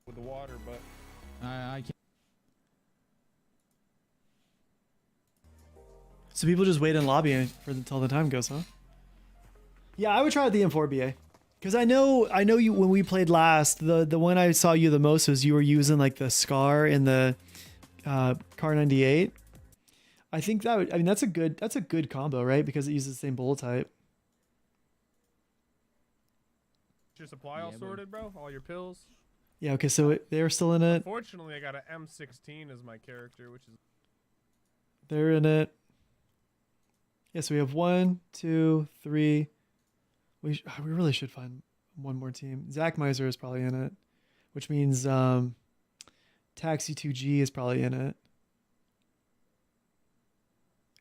With the water, but I can't. So people just wait in lobby for until the time goes, huh? Yeah, I would try the M4 BA. Because I know you when we played last, the one I saw you the most was you were using like the Scar and the Car 98. I think that's a good combo, right? Because it uses the same bullet type. your supply all sorted, bro? All your pills? Yeah, okay, so they're still in it. Unfortunately, I got an M16 as my character, which is... They're in it. Yeah, so we have 1, 2, 3. We really should find one more team. Zach Miser is probably in it, which means Taxi 2G is probably in it.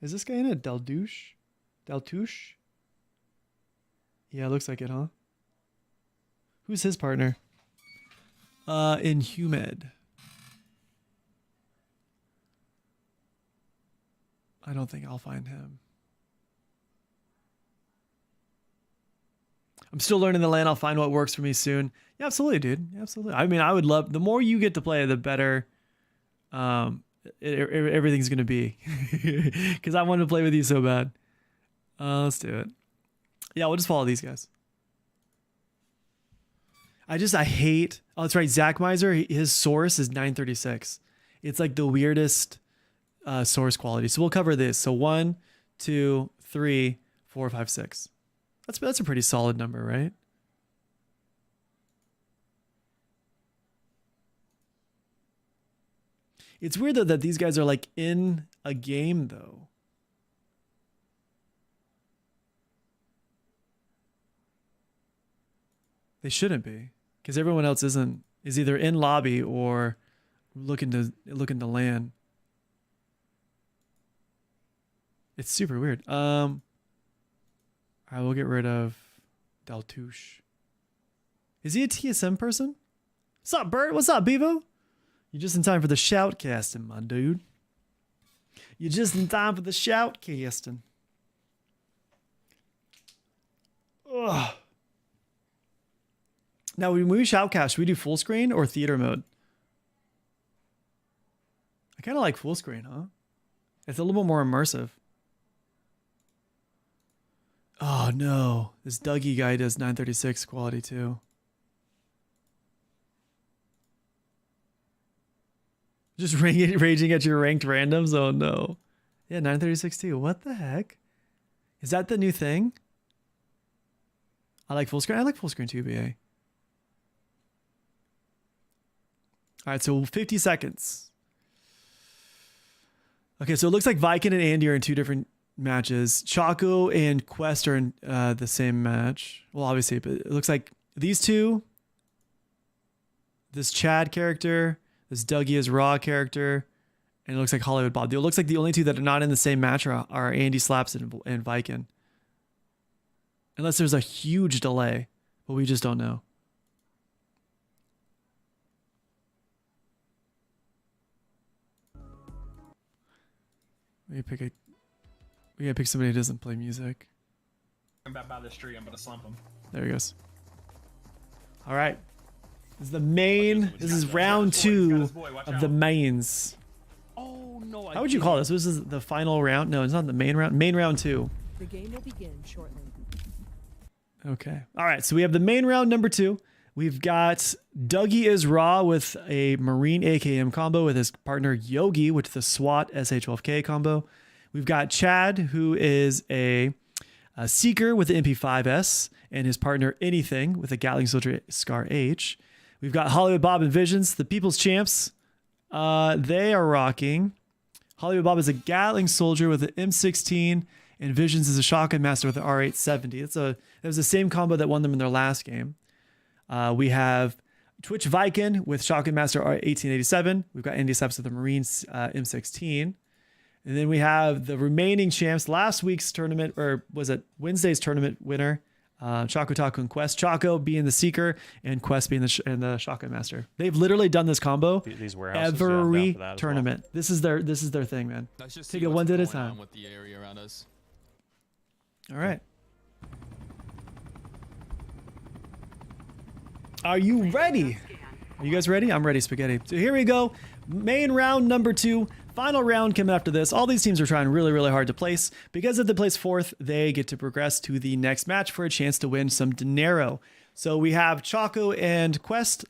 Is this guy in it? Deltouche? Yeah, looks like it, huh? Who's his partner? In Humed. I don't think I'll find him. I'm still learning the land. I'll find what works for me soon. Yeah, absolutely, dude. Absolutely. I mean, I would love, the more you get to play, the better everything's going to be. Because I want to play with you so bad. Let's do it. Yeah, we'll just follow these guys. I hate, oh, that's right. Zach Miser, his source is 936. It's like the weirdest source quality. So we'll cover this. So 1, 2, 3, 4, 5, 6. That's a pretty solid number, right? It's weird though that these guys are like in a game though. They shouldn't be, because everyone else is either in lobby or looking to land. It's super weird. I will get rid of Deltouche. Is he a TSM person? What's up, Bert? What's up, Bevo? You're just in time for the shout casting, my dude. You're just in time for the shout casting. Ugh. Now, when we shoutcast, should we do full screen or theater mode? I kind of like full screen, huh? It's a little bit more immersive. Oh, no. This Dougie guy does 936 quality, too. Just raging at your ranked randoms? Oh, no. Yeah, 936 too. What the heck? Is that the new thing? I like full screen. I like full screen too, BA. All right, so 50 seconds. Okay, so it looks like Viking and Andy are in 2 different matches. Choco and Quest are in the same match. Well, obviously, but it looks like these two, this Chad character, this Dougie is Raw character, and it looks like Hollywood Bob. It looks like the only 2 that are not in the same match are Andy Slaps and Viking. Unless there's a huge delay, but we just don't know. We gotta pick somebody who doesn't play music. I'm back by this tree. I'm gonna slump him. There he goes. All right. This is the main. This is round 2 of the mains. Oh no! How would you call this? This is the final round. No, it's not the main round. Main round 2. The game will begin shortly. Okay. All right. So we have the main round number 2. We've got Dougie is Raw with a Marine AKM combo with his partner Yogi with the SWAT SA12K combo. We've got Chad, who is a Seeker with the MP5S, and his partner Anything with a Gatling Soldier Scar H. We've got Hollywood Bob and Visions, the People's Champs. They are rocking. Hollywood Bob is a Gatling Soldier with an M16, and Visions is a Shotgun Master with an R870. That was the same combo that won them in their last game. We have Twitch Viking with Shotgun Master R1887. We've got Andy Steps with the Marines M16. And then we have the remaining champs, last week's tournament, or was it Wednesday's tournament winner, Choco Taco and Quest. Choco being the Seeker and Quest being the Shotgun Master. They've literally done this combo these warehouses, every for that tournament. Well. This is their thing, man. Let's just take see it one what's day at a going on time. with the area around us. All right. Are you ready? Are you guys ready? I'm ready, Spaghetti. So here we go. Main round number 2. Final round coming after this. All these teams are trying really, really hard to place. Because if they place 4th, they get to progress to the next match for a chance to win some dinero. So we have Choco and Quest,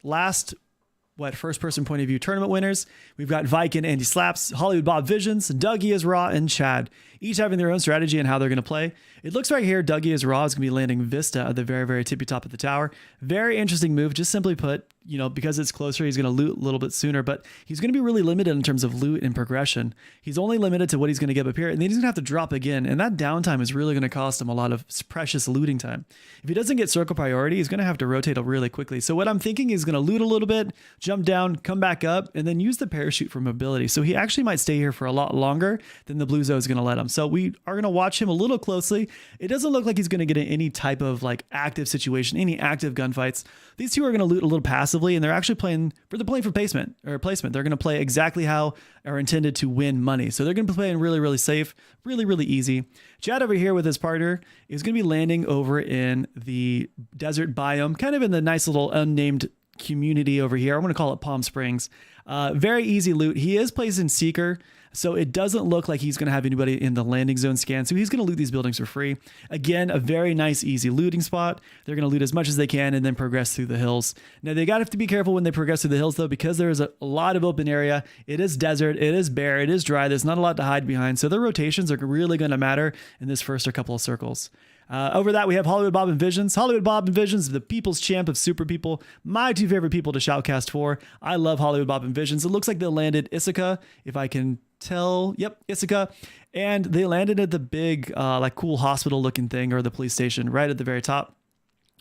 first person point of view tournament winners. We've got Viking, Andy Slaps, Hollywood Bob Visions, Dougie is Raw, and Chad, each having their own strategy and how they're going to play. It looks right here, Dougie is Raw is going to be landing Vista at the very, very tippy top of the tower. Very interesting move, just simply put, because it's closer, he's going to loot a little bit sooner, but he's going to be really limited in terms of loot and progression. He's only limited to what he's going to get up here, and then he's going to have to drop again, and that downtime is really going to cost him a lot of precious looting time. If he doesn't get circle priority, he's going to have to rotate really quickly. So what I'm thinking is going to loot a little bit, jump down, come back up, and then use the parachute for mobility. So he actually might stay here for a lot longer than the Blue Zone is going to let him. So we are going to watch him a little closely. It doesn't look like he's going to get in any type of active situation, any active gunfights. These two are going to loot a little passively, and they're actually playing for placement. They're going to play exactly how are intended to win money. So they're going to be playing really, really safe, really, really easy. Chad over here with his partner is going to be landing over in the desert biome, kind of in the nice little unnamed community over here. I'm going to call it Palm Springs. Very easy loot. He is placed in Seeker, so it doesn't look like he's going to have anybody in the landing zone scan. So he's going to loot these buildings for free. Again, a very nice, easy looting spot. They're going to loot as much as they can and then progress through the hills. Now, they got to have to be careful when they progress through the hills, though, because there is a lot of open area. It is desert. It is bare. It is dry. There's not a lot to hide behind. So their rotations are really going to matter in this first couple of circles. Over that, we have Hollywood Bob and Visions. Hollywood Bob and Visions, the people's champ of super people. My 2 favorite people to shoutcast for. I love Hollywood Bob and Visions. It looks like they landed Ithaca, if I can tell. Yep, Ithaca. And they landed at the big, cool hospital looking thing, or the police station right at the very top.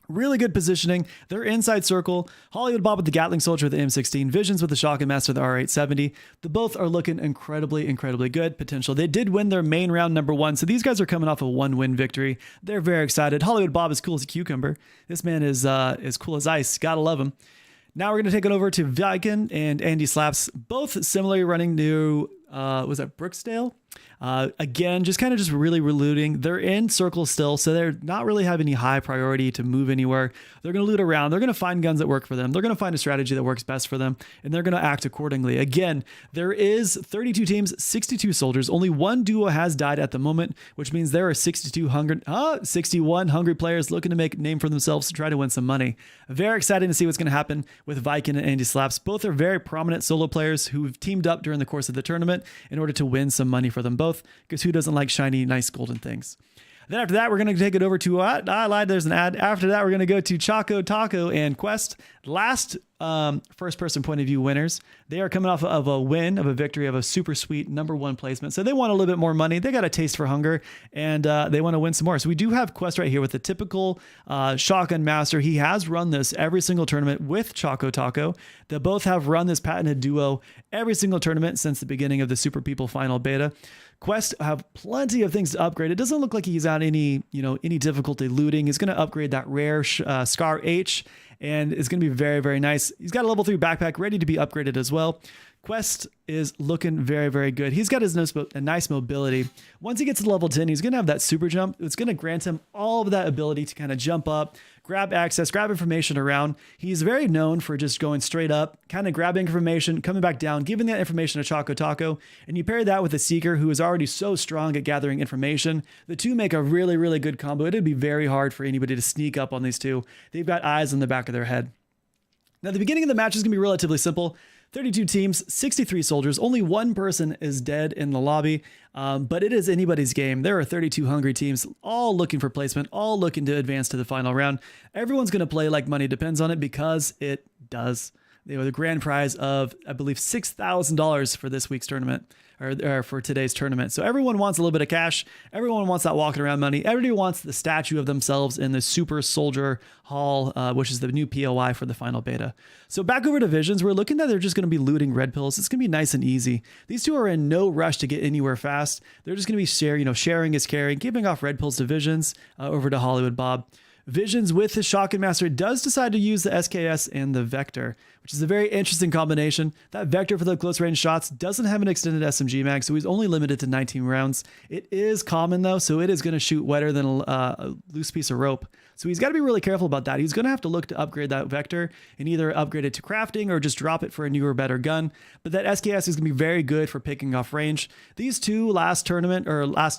Really good positioning. They're inside circle. Hollywood Bob with the Gatling Soldier with the M16. Visions with the Shotgun Master with the R870. The both are looking incredibly, incredibly good potential. They did win their main round number 1, so these guys are coming off a 1-win victory. They're very excited. Hollywood Bob is cool as a cucumber. This man is cool as ice. Gotta love him. Now we're going to take it over to Viking and Andy Slaps, both similarly running new, was that Brooksdale? Again, just really looting. They're in circle still, so they're not really having any high priority to move anywhere. They're going to loot around. They're going to find guns that work for them. They're going to find a strategy that works best for them, and they're going to act accordingly. Again, there is 32 teams, 62 soldiers. Only one duo has died at the moment, which means there are 61 hungry players looking to make a name for themselves to try to win some money. Very exciting to see what's going to happen with Viking and Andy Slaps. Both are very prominent solo players who've teamed up during the course of the tournament in order to win some money for them both, because who doesn't like shiny, nice golden things? Then after that, we're going to take it over to, I lied, there's an ad. After that, we're going to go to Choco Taco and Quest. Last first person point of view winners. They are coming off of a win, of a victory, of a super sweet number 1 placement. So they want a little bit more money. They got a taste for hunger, and they want to win some more. So we do have Quest right here with the typical Shotgun Master. He has run this every single tournament with Choco Taco. They both have run this patented duo every single tournament since the beginning of the Super People Final Beta. Quest have plenty of things to upgrade. It doesn't look like he's got any difficulty looting. He's going to upgrade that rare Scar H, and it's going to be very, very nice. He's got a level 3 backpack ready to be upgraded as well. Quest is looking very, very good. He's got his nice mobility. Once he gets to level 10, he's going to have that super jump. It's going to grant him all of that ability to kind of jump up, grab access, grab information around. He's very known for just going straight up, kind of grabbing information, coming back down, giving that information to Choco Taco. And you pair that with a Seeker who is already so strong at gathering information. The two make a really, really good combo. It'd be very hard for anybody to sneak up on these two. They've got eyes on the back of their head. Now, the beginning of the match is going to be relatively simple. 32 teams, 63 soldiers. Only one person is dead in the lobby, but it is anybody's game. There are 32 hungry teams, all looking for placement, all looking to advance to the final round. Everyone's going to play like money depends on it, because it does. They have the grand prize of, I believe, $6,000 for this week's tournament, or for today's tournament. So everyone wants a little bit of cash. Everyone wants that walking around money. Everybody wants the statue of themselves in the Super Soldier Hall, which is the new POI for the final beta. So back over to Visions, we're looking that they're just going to be looting red pills. It's going to be nice and easy. These two are in no rush to get anywhere fast. They're just going to be sharing is caring, giving off red pills to Visions over to Hollywood Bob. Visions with his Shotgun Master does decide to use the SKS and the Vector, which is a very interesting combination. That Vector for the close range shots doesn't have an extended SMG mag, so he's only limited to 19 rounds. It is common though, so it is going to shoot wetter than a loose piece of rope. So he's got to be really careful about that. He's going to have to look to upgrade that Vector and either upgrade it to crafting or just drop it for a newer, better gun. But that SKS is going to be very good for picking off range. These two last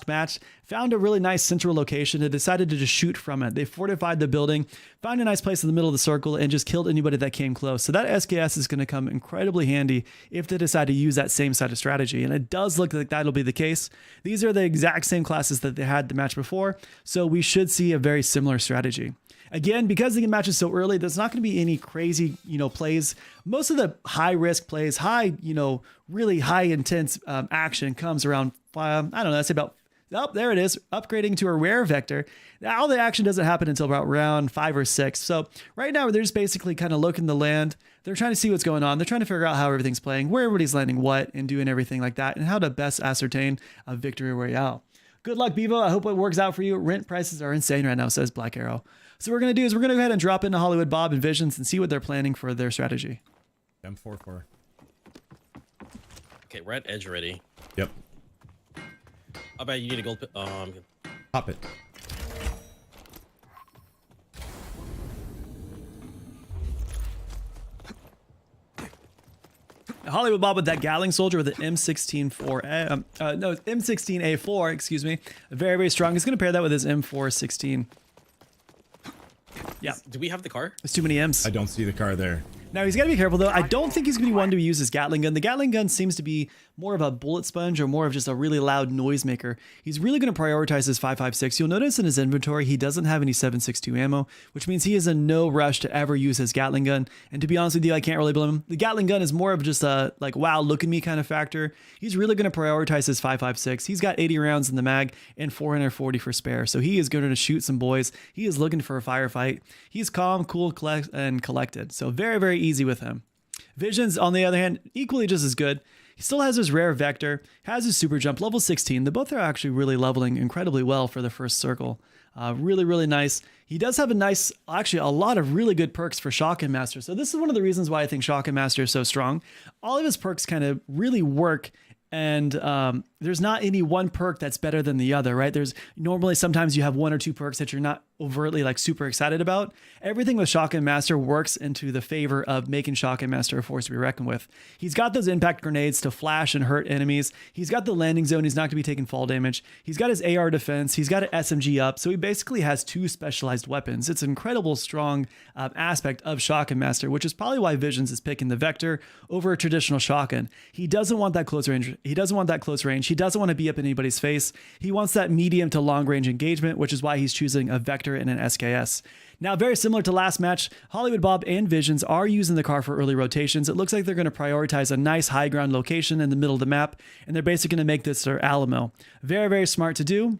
match found a really nice central location. They decided to just shoot from it. They fortified the building, found a nice place in the middle of the circle, and just killed anybody that came close. So that SKS is going to come incredibly handy if they decide to use that same side of strategy. And it does look like that'll be the case. These are the exact same classes that they had the match before, so we should see a very similar strategy. Again, because the match is so early, there's not going to be any crazy, plays. Most of the high risk plays, really high intense action comes around, let's say about, there it is, upgrading to a rare Vector. Now, all the action doesn't happen until about round 5 or 6. So right now, they're just basically kind of looking the land. They're trying to see what's going on. They're trying to figure out how everything's playing, where everybody's landing what, and doing everything like that, and how to best ascertain a victory royale. Good luck, Bevo. I hope it works out for you. Rent prices are insane right now, says Black Arrow. So what we're going to do is we're going to go ahead and drop into Hollywood Bob and Visions and see what they're planning for their strategy. M44. Okay, we're at edge already. Yep. I bet you need a gold. Pop it. Hollywood Bob with that Gatling Soldier with an M16A4, excuse me. Very, very strong. He's going to pair that with his M416. Yeah. Do we have the car? There's too many M's. I don't see the car there. Now, he's got to be careful, though. I don't think he's going to be one to use his Gatling gun. The Gatling gun seems to be more of a bullet sponge or more of just a really loud noisemaker, he's really going to prioritize his 5.56. You'll notice in his inventory, he doesn't have any 7.62 ammo, which means he is in no rush to ever use his Gatling gun. And to be honest with you, I can't really blame him. The Gatling gun is more of just a like, wow, look at me kind of factor. He's really going to prioritize his 5.56. He's got 80 rounds in the mag and 440 for spare. So he is going to shoot some boys. He is looking for a firefight. He's calm, cool, and collected. So very, very easy with him. Visions, on the other hand, equally just as good. He still has his rare vector, has his super jump, level 16. They both are actually really leveling incredibly well for the first circle. Really, really nice. He does have actually a lot of really good perks for Shotgun Master. So this is one of the reasons why I think Shotgun Master is so strong. All of his perks kind of really work, and there's not any one perk that's better than the other, right? There's normally sometimes you have one or two perks that you're not overtly like super excited about. Everything with Shotgun Master works into the favor of making Shotgun Master a force to be reckoned with. He's got those impact grenades to flash and hurt enemies. He's got the landing zone. He's not going to be taking fall damage. He's got his AR defense. He's got an SMG up. So he basically has two specialized weapons. It's an incredible strong aspect of Shotgun Master, which is probably why Visions is picking the Vector over a traditional shotgun. He doesn't want that close range. He doesn't want that close range. He doesn't want to be up in anybody's face. He wants that medium to long range engagement, which is why he's choosing a Vector and an SKS. Now, very similar to last match, Hollywood Bob and Visions are using the car for early rotations. It looks like they're going to prioritize a nice high ground location in the middle of the map, and they're basically going to make this their Alamo. Very, very smart to do.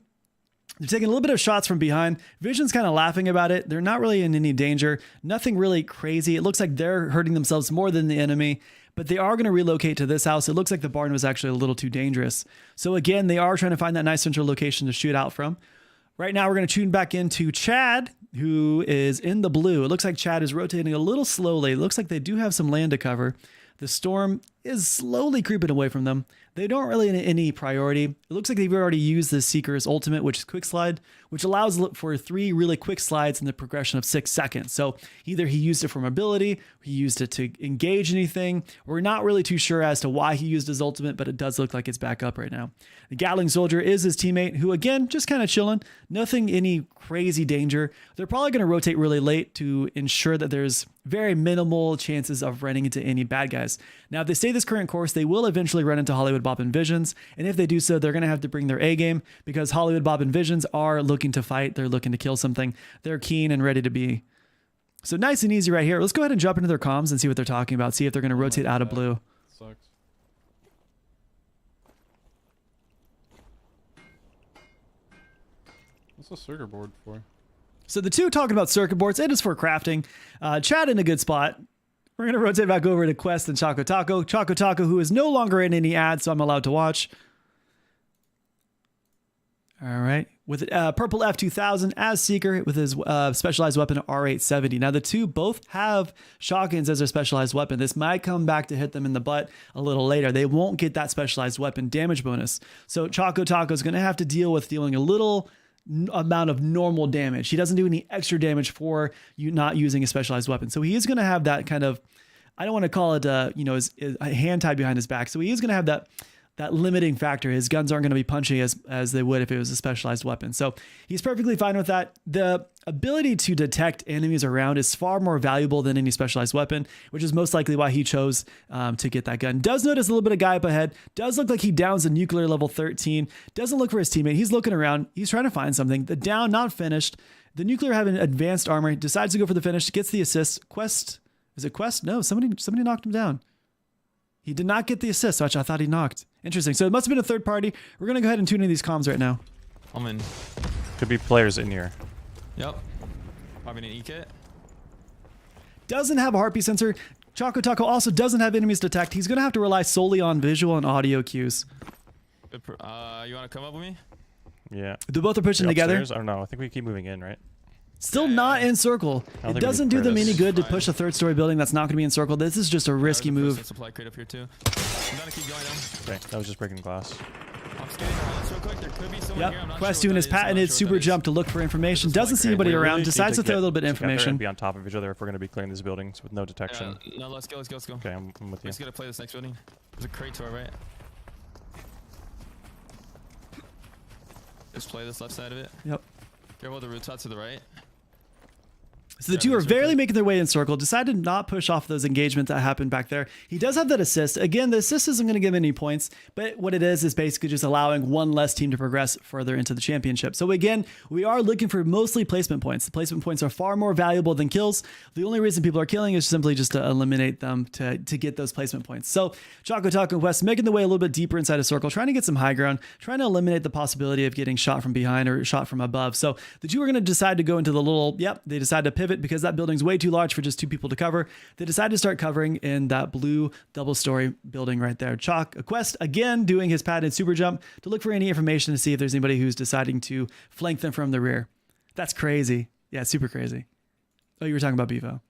They're taking a little bit of shots from behind. Vision's kind of laughing about it. They're not really in any danger. Nothing really crazy. It looks like they're hurting themselves more than the enemy, but they are going to relocate to this house. It looks like the barn was actually a little too dangerous. So again, they are trying to find that nice central location to shoot out from. Right now, we're going to tune back into Chad, who is in the blue. It looks like Chad is rotating a little slowly. It looks like they do have some land to cover. The storm is slowly creeping away from them. They don't really need any priority. It looks like they've already used the Seeker's ultimate, which is quick slide, which allows for 3 really quick slides in the progression of 6 seconds. So either he used it for mobility, he used it to engage anything. We're not really too sure as to why he used his ultimate, but it does look like it's back up right now. The Gatling Soldier is his teammate, who again, just kind of chilling. Nothing any crazy danger. They're probably going to rotate really late to ensure that there's very minimal chances of running into any bad guys. Now, if they stay this current course, they will eventually run into Hollywood Bob and Visions. And if they do so, they're going to have to bring their A game, because Hollywood Bob and Visions are looking to fight. They're looking to kill something. They're keen and ready to be. So nice and easy right here. Let's go ahead and jump into their comms and see what they're talking about. See if they're going to rotate out of blue. Sucks. What's a circuit board for? So the two talking about circuit boards, it is for crafting. Chad in a good spot. We're going to rotate back over to Quest and Choco Taco. Choco Taco, who is no longer in any ads, so I'm allowed to watch. All right. With purple F2000 as Seeker with his specialized weapon R870. Now, the two both have shotguns as their specialized weapon. This might come back to hit them in the butt a little later. They won't get that specialized weapon damage bonus. So Choco Taco is going to have to deal with dealing a little amount of normal damage. He doesn't do any extra damage for you not using a specialized weapon. So he is going to have that kind of, I don't want to call it his hand tied behind his back. So he is going to have that limiting factor. His guns aren't going to be punchy as they would if it was a specialized weapon. So he's perfectly fine with that. The ability to detect enemies around is far more valuable than any specialized weapon, which is most likely why he chose to get that gun. Does notice a little bit of guy up ahead. Does look like he downs a nuclear level 13. Doesn't look for his teammate. He's looking around. He's trying to find something. The down not finished. The nuclear having advanced armor. Decides to go for the finish. Gets the assist. Quest. Is it Quest? No, somebody knocked him down. He did not get the assist, which I thought he knocked. Interesting. So it must have been a third party. We're going to go ahead and tune in these comms right now. I'm in. Could be players in here. Yep. Having an E-kit. Doesn't have a heartbeat sensor. Choco Taco also doesn't have enemies detect. He's going to have to rely solely on visual and audio cues. You want to come up with me? Yeah. They both are pushing together. I don't know. I think we keep moving in, right? Still not in circle. It doesn't do them any good to push a third-story building that's not going to be in circle. This is just a risky move. Supply crate up here too. I'm gonna keep going down. Okay, that was just breaking glass. I'm scanning around this real quick. There could be someone here. I'm not Quest sure doing his patented super jump to look for information. Doesn't see anybody around. Decides to throw a little bit of information. And be on top of each other if we're going to be clearing these buildings with no detection. No, let's go. Okay, I'm with you. We just gotta play this next building. There's a crate to our right. Just play this left side of it. Yep. Careful with the rooftop to the right. So the two are barely making their way in circle, decided to not push off those engagements that happened back there. He does have that assist. Again, the assist isn't going to give any points, but what it is basically just allowing one less team to progress further into the championship. So again, we are looking for mostly placement points. The placement points are far more valuable than kills. The only reason people are killing is simply just to eliminate them to get those placement points. So Choco Taco and Quest making the way a little bit deeper inside a circle, trying to get some high ground, trying to eliminate the possibility of getting shot from behind or shot from above. So the two are going to decide to go into the little, they decide to pivot because that building's way too large for just two people to cover. They decide to start covering in that blue double-story building right there. Quest, again, doing his patented super jump to look for any information to see if there's anybody who's deciding to flank them from the rear. That's crazy. Yeah, super crazy. Oh, you were talking about Bevo.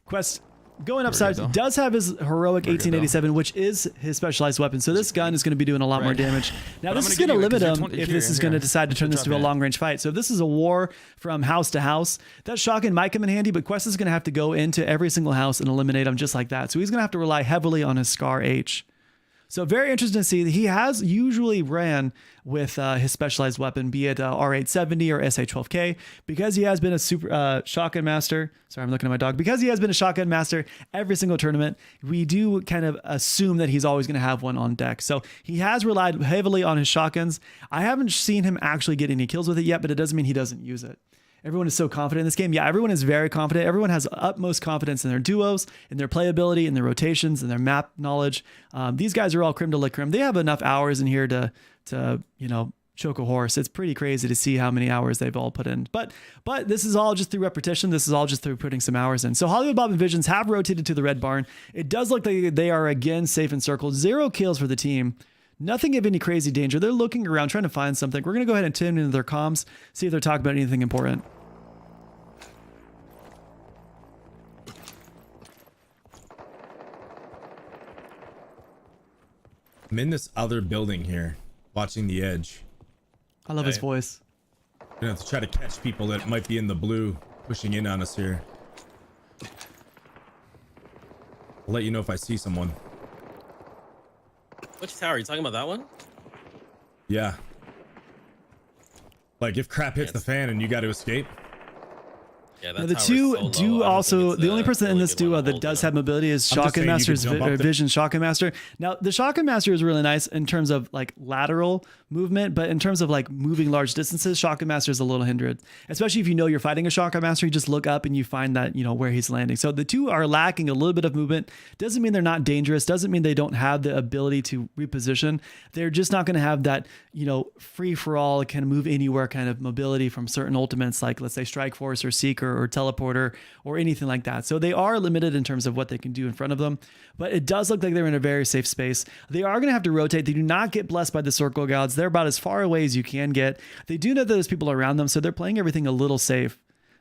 Quest going upside does have his heroic 1887, which is his specialized weapon. So this gun is going to be doing a lot more damage. Now this is going to limit him if this is going to decide to turn this to a long range fight. So if this is a war from house to house, that shotgun might come in handy, but Quest is going to have to go into every single house and eliminate them just like that. So he's going to have to rely heavily on his Scar H. So very interesting to see that he has usually ran with his specialized weapon, be it R870 or SA12K, because he has been a super shotgun master. Sorry, I'm looking at my dog. Because he has been a shotgun master every single tournament, we do kind of assume that he's always going to have one on deck. So he has relied heavily on his shotguns. I haven't seen him actually get any kills with it yet, but it doesn't mean he doesn't use it. Everyone is so confident in this game. Yeah, everyone is very confident. Everyone has utmost confidence in their duos, in their playability, in their rotations, in their map knowledge. These guys are all creme de la creme. They have enough hours in here to choke a horse. It's pretty crazy to see how many hours they've all put in. But this is all just through repetition. This is all just through putting some hours in. So Hollywood Bob and Visions have rotated to the red barn. It does look like they are again safe in circle. 0 kills for the team. Nothing of any crazy danger. They're looking around, trying to find something. We're going to go ahead and tune into their comms, see if they're talking about anything important. I'm in this other building here, watching the edge. I love his voice. I'm gonna have to try to catch people that might be in the blue, pushing in on us here. I'll let you know if I see someone. Which tower? Are you talking about that one? Yeah. Like if crap hits the fan and you got to escape. Yeah, now the two do also, the only person in this duo that does have mobility is Shotgun Master's Vision Shotgun Master. Now the Shotgun Master is really nice in terms of like lateral movement, but in terms of like moving large distances, Shotgun Master is a little hindered, especially if you know you're fighting a Shotgun Master. You just look up and you find that, you know, where he's landing. So the two are lacking a little bit of movement. Doesn't mean they're not dangerous. Doesn't mean they don't have the ability to reposition. They're just not going to have that, you know, free for all, kind of move anywhere kind of mobility from certain ultimates, like let's say Strike Force or Seeker or Teleporter or anything like that. So they are limited in terms of what they can do in front of them, but it does look like they're in a very safe space. They are going to have to rotate. They do not get blessed by the circle gods. They're about as far away as you can get. They do know that there's people around them, so they're playing everything a little safe.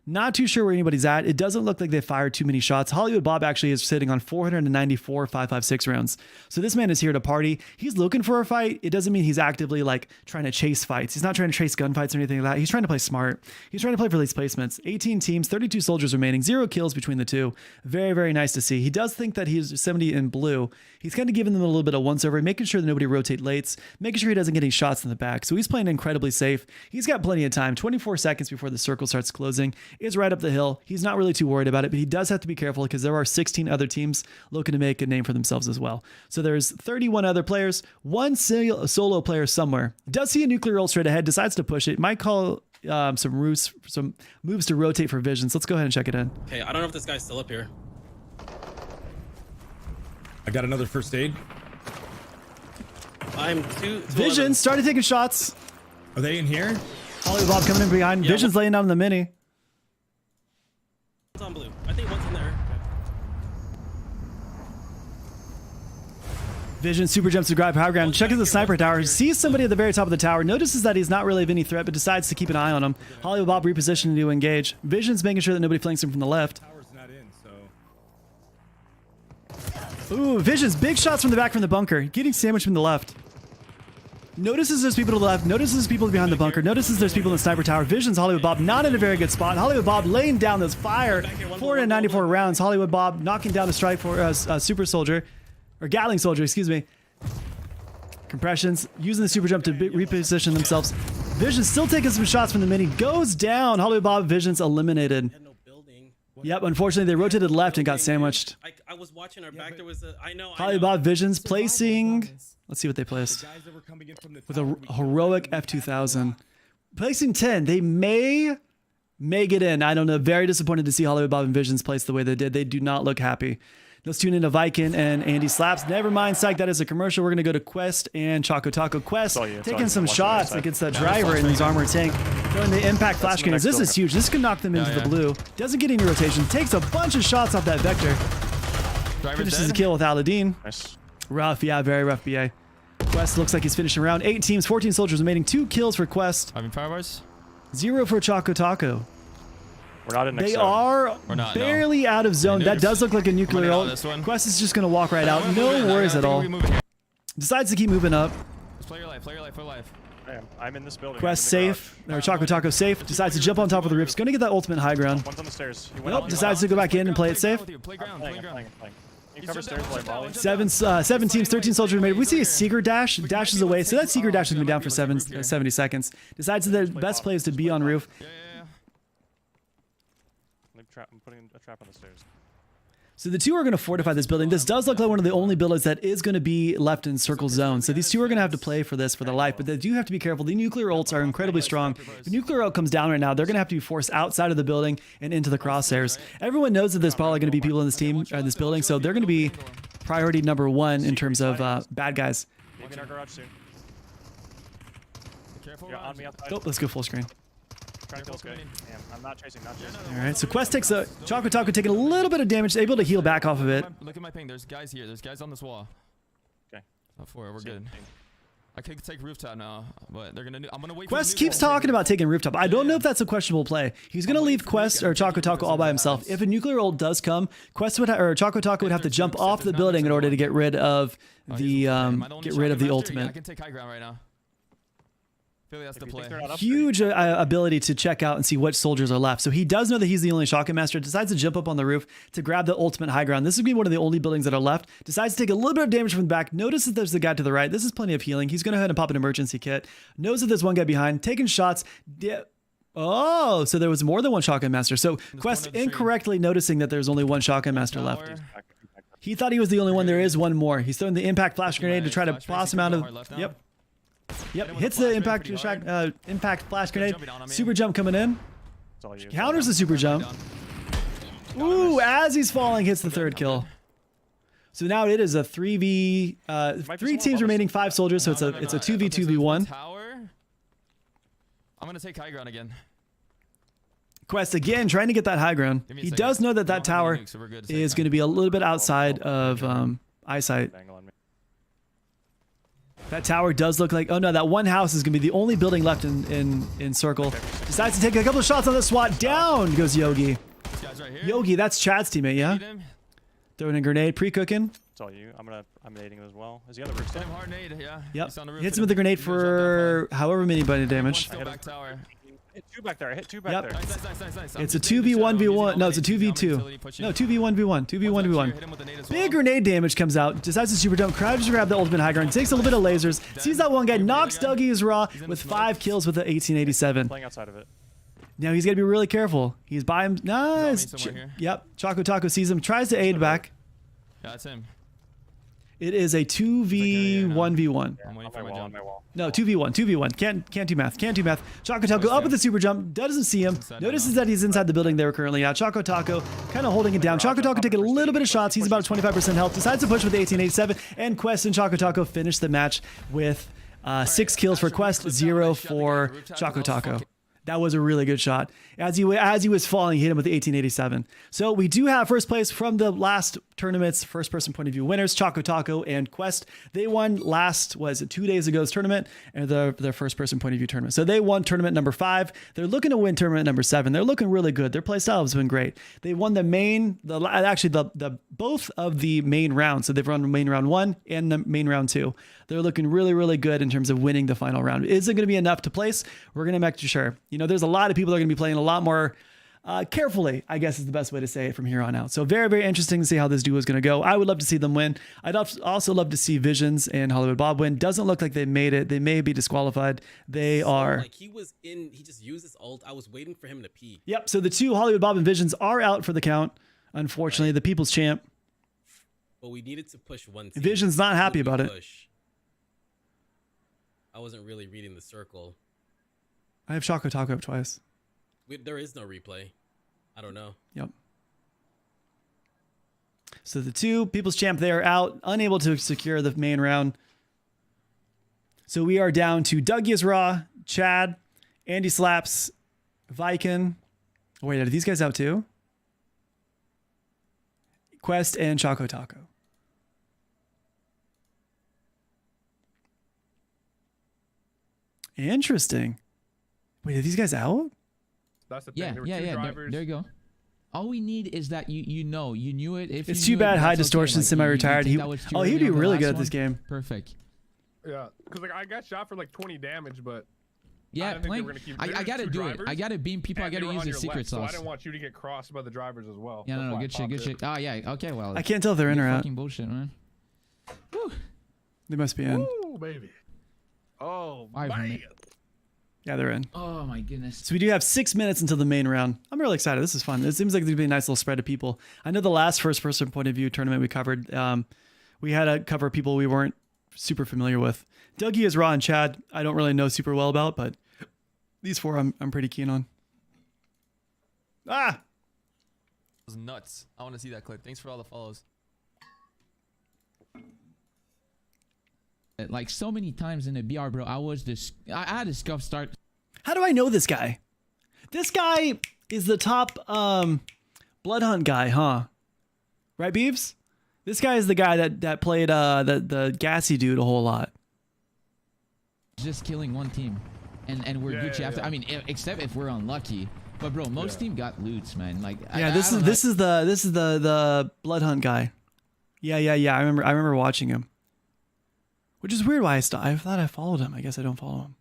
Not too sure where anybody's at. It doesn't look like they fired too many shots. Hollywood Bob actually is sitting on 494 5.56 rounds. So this man is here to party. He's looking for a fight. It doesn't mean he's actively like trying to chase fights. He's not trying to chase gunfights or anything like that. He's trying to play smart. He's trying to play for these placements. 18 teams, 32 soldiers remaining, 0 kills between the two. Very, very nice to see. He does think that he's 70 in blue. He's kind of giving them a little bit of once over, making sure that nobody rotate lates, making sure he doesn't get any shots in the back. So he's playing incredibly safe. He's got plenty of time. 24 seconds before the circle starts closing. It's right up the hill. He's not really too worried about it, but he does have to be careful because there are 16 other teams looking to make a name for themselves as well. So there's 31 other players, one solo player somewhere. Does see a nuclear ult straight ahead, decides to push it. Might call some moves to rotate for visions. Let's go ahead and check it in. Okay, I don't know if this guy's still up here. I got another first aid. I'm two Vision started taking shots. Are they in here? Hollywood Bob coming in behind. Yeah, Vision's laying down in the mini. One's on blue. I think one's in there. Vision super jumps to grab high ground, checks the sniper tower, sees somebody at the very top of the tower, notices that he's not really of any threat, but decides to keep an eye on him. Hollywood Bob repositioning to engage. Vision's making sure that nobody flanks him from the left. Tower's not in, so. Ooh, Vision's big shots from the back from the bunker, getting sandwiched from the left. Notices there's people to the left, notices people behind the bunker, notices there's people in the sniper tower. Vision's Hollywood Bob not in a very good spot. Hollywood Bob laying down those fire 494 rounds. Hollywood Bob knocking down a strike for super soldier, or Gatling soldier, excuse me. Compressions, using the super jump to reposition themselves. Vision still taking some shots from the mini, goes down. Hollywood Bob, Vision's eliminated. Yep, unfortunately they rotated left and got sandwiched. I was watching our back. There was a. I know. Holly Bob Visions placing. Let's see what they placed. With a heroic F2000. Placing 10. They may get in. I don't know. Very disappointed to see Hollywood Bob and Visions place the way they did. They do not look happy. Let's tune into Viking and Andy Slaps. Never mind, Psych. That is a commercial. We're going to go to Quest and Choco Taco. Quest taking some shots against that driver in his armored tank. Throwing the impact flash cannons. This is huge. This could knock them into the blue. Doesn't get any rotation. Takes a bunch of shots off that Vector. Finishes the kill with Aladdin. Nice. Rough. Yeah, very rough BA. Quest looks like he's finishing around. 8 teams, 14 soldiers remaining. 2 kills for Quest. I mean, fire bars. 0 for Choco Taco. We're not in next They zone. are barely out of zone. That does look like a nuclear ult. Quest is just going to walk right out. No worries at all. Decides to keep moving up. Just play your life. Play your life. Play your life. I'm in this building. Quest safe. Or Choco Taco safe. Decides to jump on top of the roof. He's going to get that ultimate high ground. One's on the stairs. Nope. Decides to go back in and play it safe. Play ground. Play ground. You cover stairs, play volley. 7 teams, 13 soldiers remaining. We see a secret dash. Dashes away. So that secret dash has been down for 70 seconds. Decides that the best play is to be on roof. I'm putting a trap on the stairs. So the 2 are going to fortify this building. This does look like one of the only buildings that is going to be left in circle zone. So these 2 are going to have to play for this for their life, but they do have to be careful. The nuclear ults are incredibly strong. If the nuclear ult comes down right now, they're going to have to be forced outside of the building and into the crosshairs. Everyone knows that there's probably going to be people in this team or in this building, so they're going to be priority number 1 in terms of bad guys. Maybe in our garage soon. You're on me outside. Oh, let's go full screen. Trying to kill this guy. Damn, I'm not chasing. All right, so Quest takes a Choco Taco taking a little bit of damage, able to heal back off of it. Look at my ping. There's guys here. There's guys on this wall. Okay. Not 4. We're good. I could take rooftop now, but they're gonna. I'm gonna wait. Quest keeps talking about taking rooftop. I don't know if that's a questionable play. He's gonna leave Quest or Choco Taco all by himself. If a nuclear ult does come, Quest would or Choco Taco would have to jump off the building in order to get rid of the ultimate. I can take high ground right now. I feel like that's the play. Huge ability to check out and see which soldiers are left. So he does know that he's the only shotgun master. Decides to jump up on the roof to grab the ultimate high ground. This would be one of the only buildings that are left. Decides to take a little bit of damage from the back. Notices there's the guy to the right. This is plenty of healing. He's going to go ahead and pop an emergency kit. Knows that there's one guy behind. Taking shots. Oh, so there was more than one shotgun master. So Quest incorrectly noticing that there's only one shotgun master left. He thought he was the only one. There is one more. He's throwing the impact flash grenade to try to boss him out of. Yep, hits the impact flash grenade. Super jump coming in. Counters the super jump. Ooh, as he's falling, hits the 3rd kill. So now it is a 3v. 3 teams remaining, 5 soldiers. So it's a 2v2v1. I'm gonna take high ground again. Quest again trying to get that high ground. He does know that that tower is going to be a little bit outside of eyesight. That tower does look like, oh no, that one house is going to be the only building left in circle. Decides to take a couple of shots on the SWAT. Down goes Yogi. Yogi, that's Chad's teammate, yeah? Throwing a grenade, pre-cooking. It's all you. I'm nading him as well. Is he on the roof still? Hard nade, yeah. Yep. Hits him with the grenade for however many bunny damage. Hit 2 back there. I hit 2 back there. Nice. It's a 2v1v1. No, it's a 2v2. No, 2v1v1. 2v1v1. Big grenade damage comes out. Decides to super jump. Crouches to grab the ultimate high ground. Takes a little bit of lasers. Sees that one guy. Knocks Dougie as raw with 5 kills with the 1887. Playing outside of it. Now he's got to be really careful. He's by him. Nice. Yep. Choco Taco sees him. Tries to aid back. Yeah, that's him. It is a 2v1v1. I'm waiting for my jump. No, 2v1. 2v1. Can't do math. Can't do math. Choco Taco up with the super jump. Doesn't see him. Notices that he's inside the building they were currently at. Choco Taco kind of holding it down. Choco Taco taking a little bit of shots. He's about 25% health. Decides to push with the 1887. And Quest and Choco Taco finish the match with 6 kills for Quest, 0 for Choco Taco. That was a really good shot. As he was falling, he hit him with the 1887. So we do have first place from the last tournament's first person point of view winners, Choco Taco and Quest. They won 2 days ago's tournament and their first person point of view tournament. So they won tournament number 5. They're looking to win tournament number 7. They're looking really good. Their play style has been great. They won the both of the main rounds. So they've run main round 1 and the main round 2. They're looking really, really good in terms of winning the final round. Is it going to be enough to place? We're going to make sure. You know, there's a lot of people that are going to be playing a lot more carefully, I guess is the best way to say it from here on out. So very, very interesting to see how this duo is going to go. I would love to see them win. I'd also love to see Visions and Hollywood Bob win. Doesn't look like they made it. They may be disqualified. They are. Like he was in, he just used his ult. I was waiting for him to pee. Yep. So the two Hollywood Bob and Visions are out for the count. Unfortunately, the People's Champ. But we needed to push one team. Vision's not happy about it. I wasn't really reading the circle. I have Choco Taco up twice. There is no replay. I don't know. Yep. So the two People's Champ, they are out, unable to secure the main round. So we are down to Dougie is Raw, Chad, Andy Slaps, Viking. Oh, wait, are these guys out too? Quest and Choco Taco. Interesting. Wait, are these guys out? That's the thing. There you go. All we need is that you knew it. If it's you too knew bad. it, High that's okay. Distortion Like, semi-retired. you think that was too He'd early be on the really last good at this one? game. Perfect. Yeah, because like I got shot for like 20 damage, but Yeah, I didn't think they playing. were gonna keep. I gotta do it. I gotta beam people. I and gotta they were use on the your secret left, So I sauce. didn't want you to get crossed by the drivers as well. Yeah, That's no, why I good shit, popped good it. shit. Oh yeah, okay, well. I can't tell if they're in or out. Fucking bullshit, man. They must be in. Ooh, baby. Oh, 5 man. minutes. Yeah, they're in. Oh my goodness. So we do have 6 minutes until the main round. I'm really excited. This is fun. It seems like there'd be a nice little spread of people. I know the last first-person point of view tournament we covered, we had to cover people we weren't super familiar with. Dougie is Raw and Chad. I don't really know super well about, but these four I'm pretty keen on. Ah! That was nuts. I want to see that clip. Thanks for all the follows. Like so many times in the BR, bro, I had a scuff start. How do I know this guy? This guy is the top blood hunt guy, huh? Right, Beeves? This guy is the guy that played the gassy dude a whole lot. Just killing one team, and we're Gucci after. I mean, except if we're unlucky. But bro, most team got loots, man. Like this is the blood hunt guy. Yeah. I remember watching him. Which is weird why I thought I followed him. I guess I don't follow him.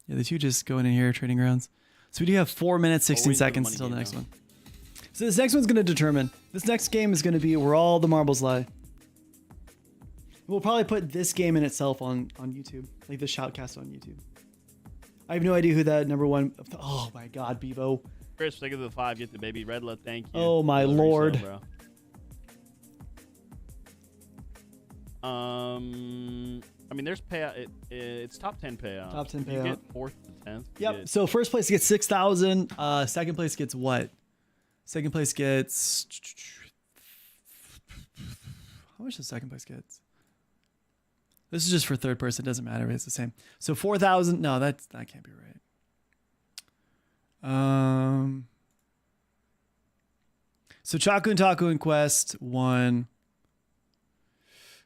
Yeah, the two just going in here, trading grounds. So we do have 4 minutes, 16 seconds until the next one. So this next one's going to determine. This next game is going to be where all the marbles lie. We'll probably put this game in itself on YouTube. Like the shoutcast on YouTube. I have no idea who that number one... Oh my god, Bevo. Chris, think of the 5, get the baby. Redla, thank you. Oh my Love lord. resale, bro. I mean, there's payout. It's top 10 payout. Top 10 You payout. get 4th to 10th. Yep. So first place gets 6,000. Second place gets what? Second place gets... How much does second place gets? This is just for third person. It doesn't matter. It's the same. So 4,000. No, that can't be right. So Chaku and Taku and Quest won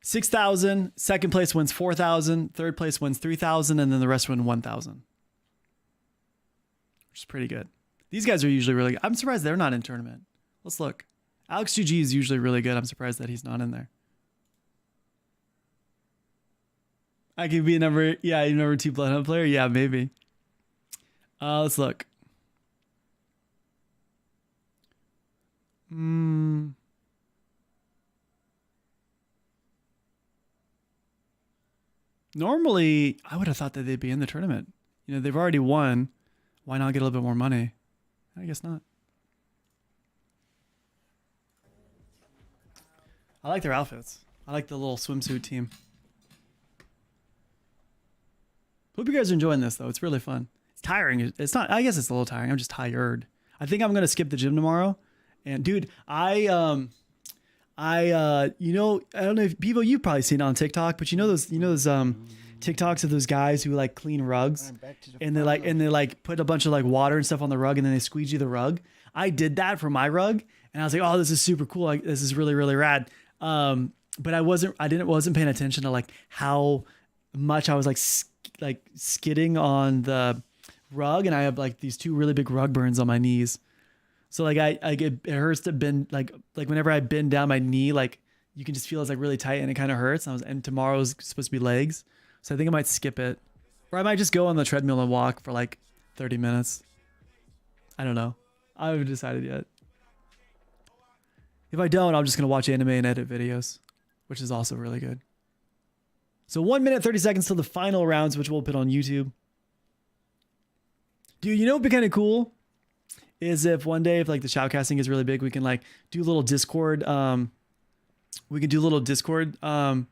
6,000. Second place wins 4,000. Third place wins 3,000, and then the rest win 1,000, which is pretty good. These guys are usually really good. I'm surprised they're not in tournament. Let's look. Alex GG is usually really good. I'm surprised that he's not in there. I could be a number 2 Bloodhound player. Yeah, maybe. Let's look. Normally, I would have thought that they'd be in the tournament. You know, they've already won. Why not get a little bit more money? I guess not. I like their outfits. I like the little swimsuit team. Hope you guys are enjoying this, though. It's really fun. It's tiring. It's not. I guess it's a little tiring. I'm just tired. I think I'm gonna skip the gym tomorrow. And dude, I don't know if Bevo, you've probably seen it on TikTok, but you know those TikToks of those guys who like clean rugs and they like put a bunch of like water and stuff on the rug and then they squeegee the rug. I did that for my rug and I was like, oh, this is super cool. Like this is really, really rad. But I wasn't paying attention to like how much I was like skidding on the rug, and I have like these 2 really big rug burns on my knees. So like it hurts to bend like whenever I bend down my knee, like you can just feel it's like really tight and it kind of hurts. And tomorrow's supposed to be legs, so I think I might skip it, or I might just go on the treadmill and walk for like 30 minutes. I don't know. I haven't decided yet. If I don't, I'm just gonna watch anime and edit videos, which is also really good. So 1 minute 30 seconds till the final rounds, which we'll put on YouTube. Dude, you know what'd be kind of cool is if one day, if like the shoutcasting is really big, we can like do a little Discord. We can do a little Discord like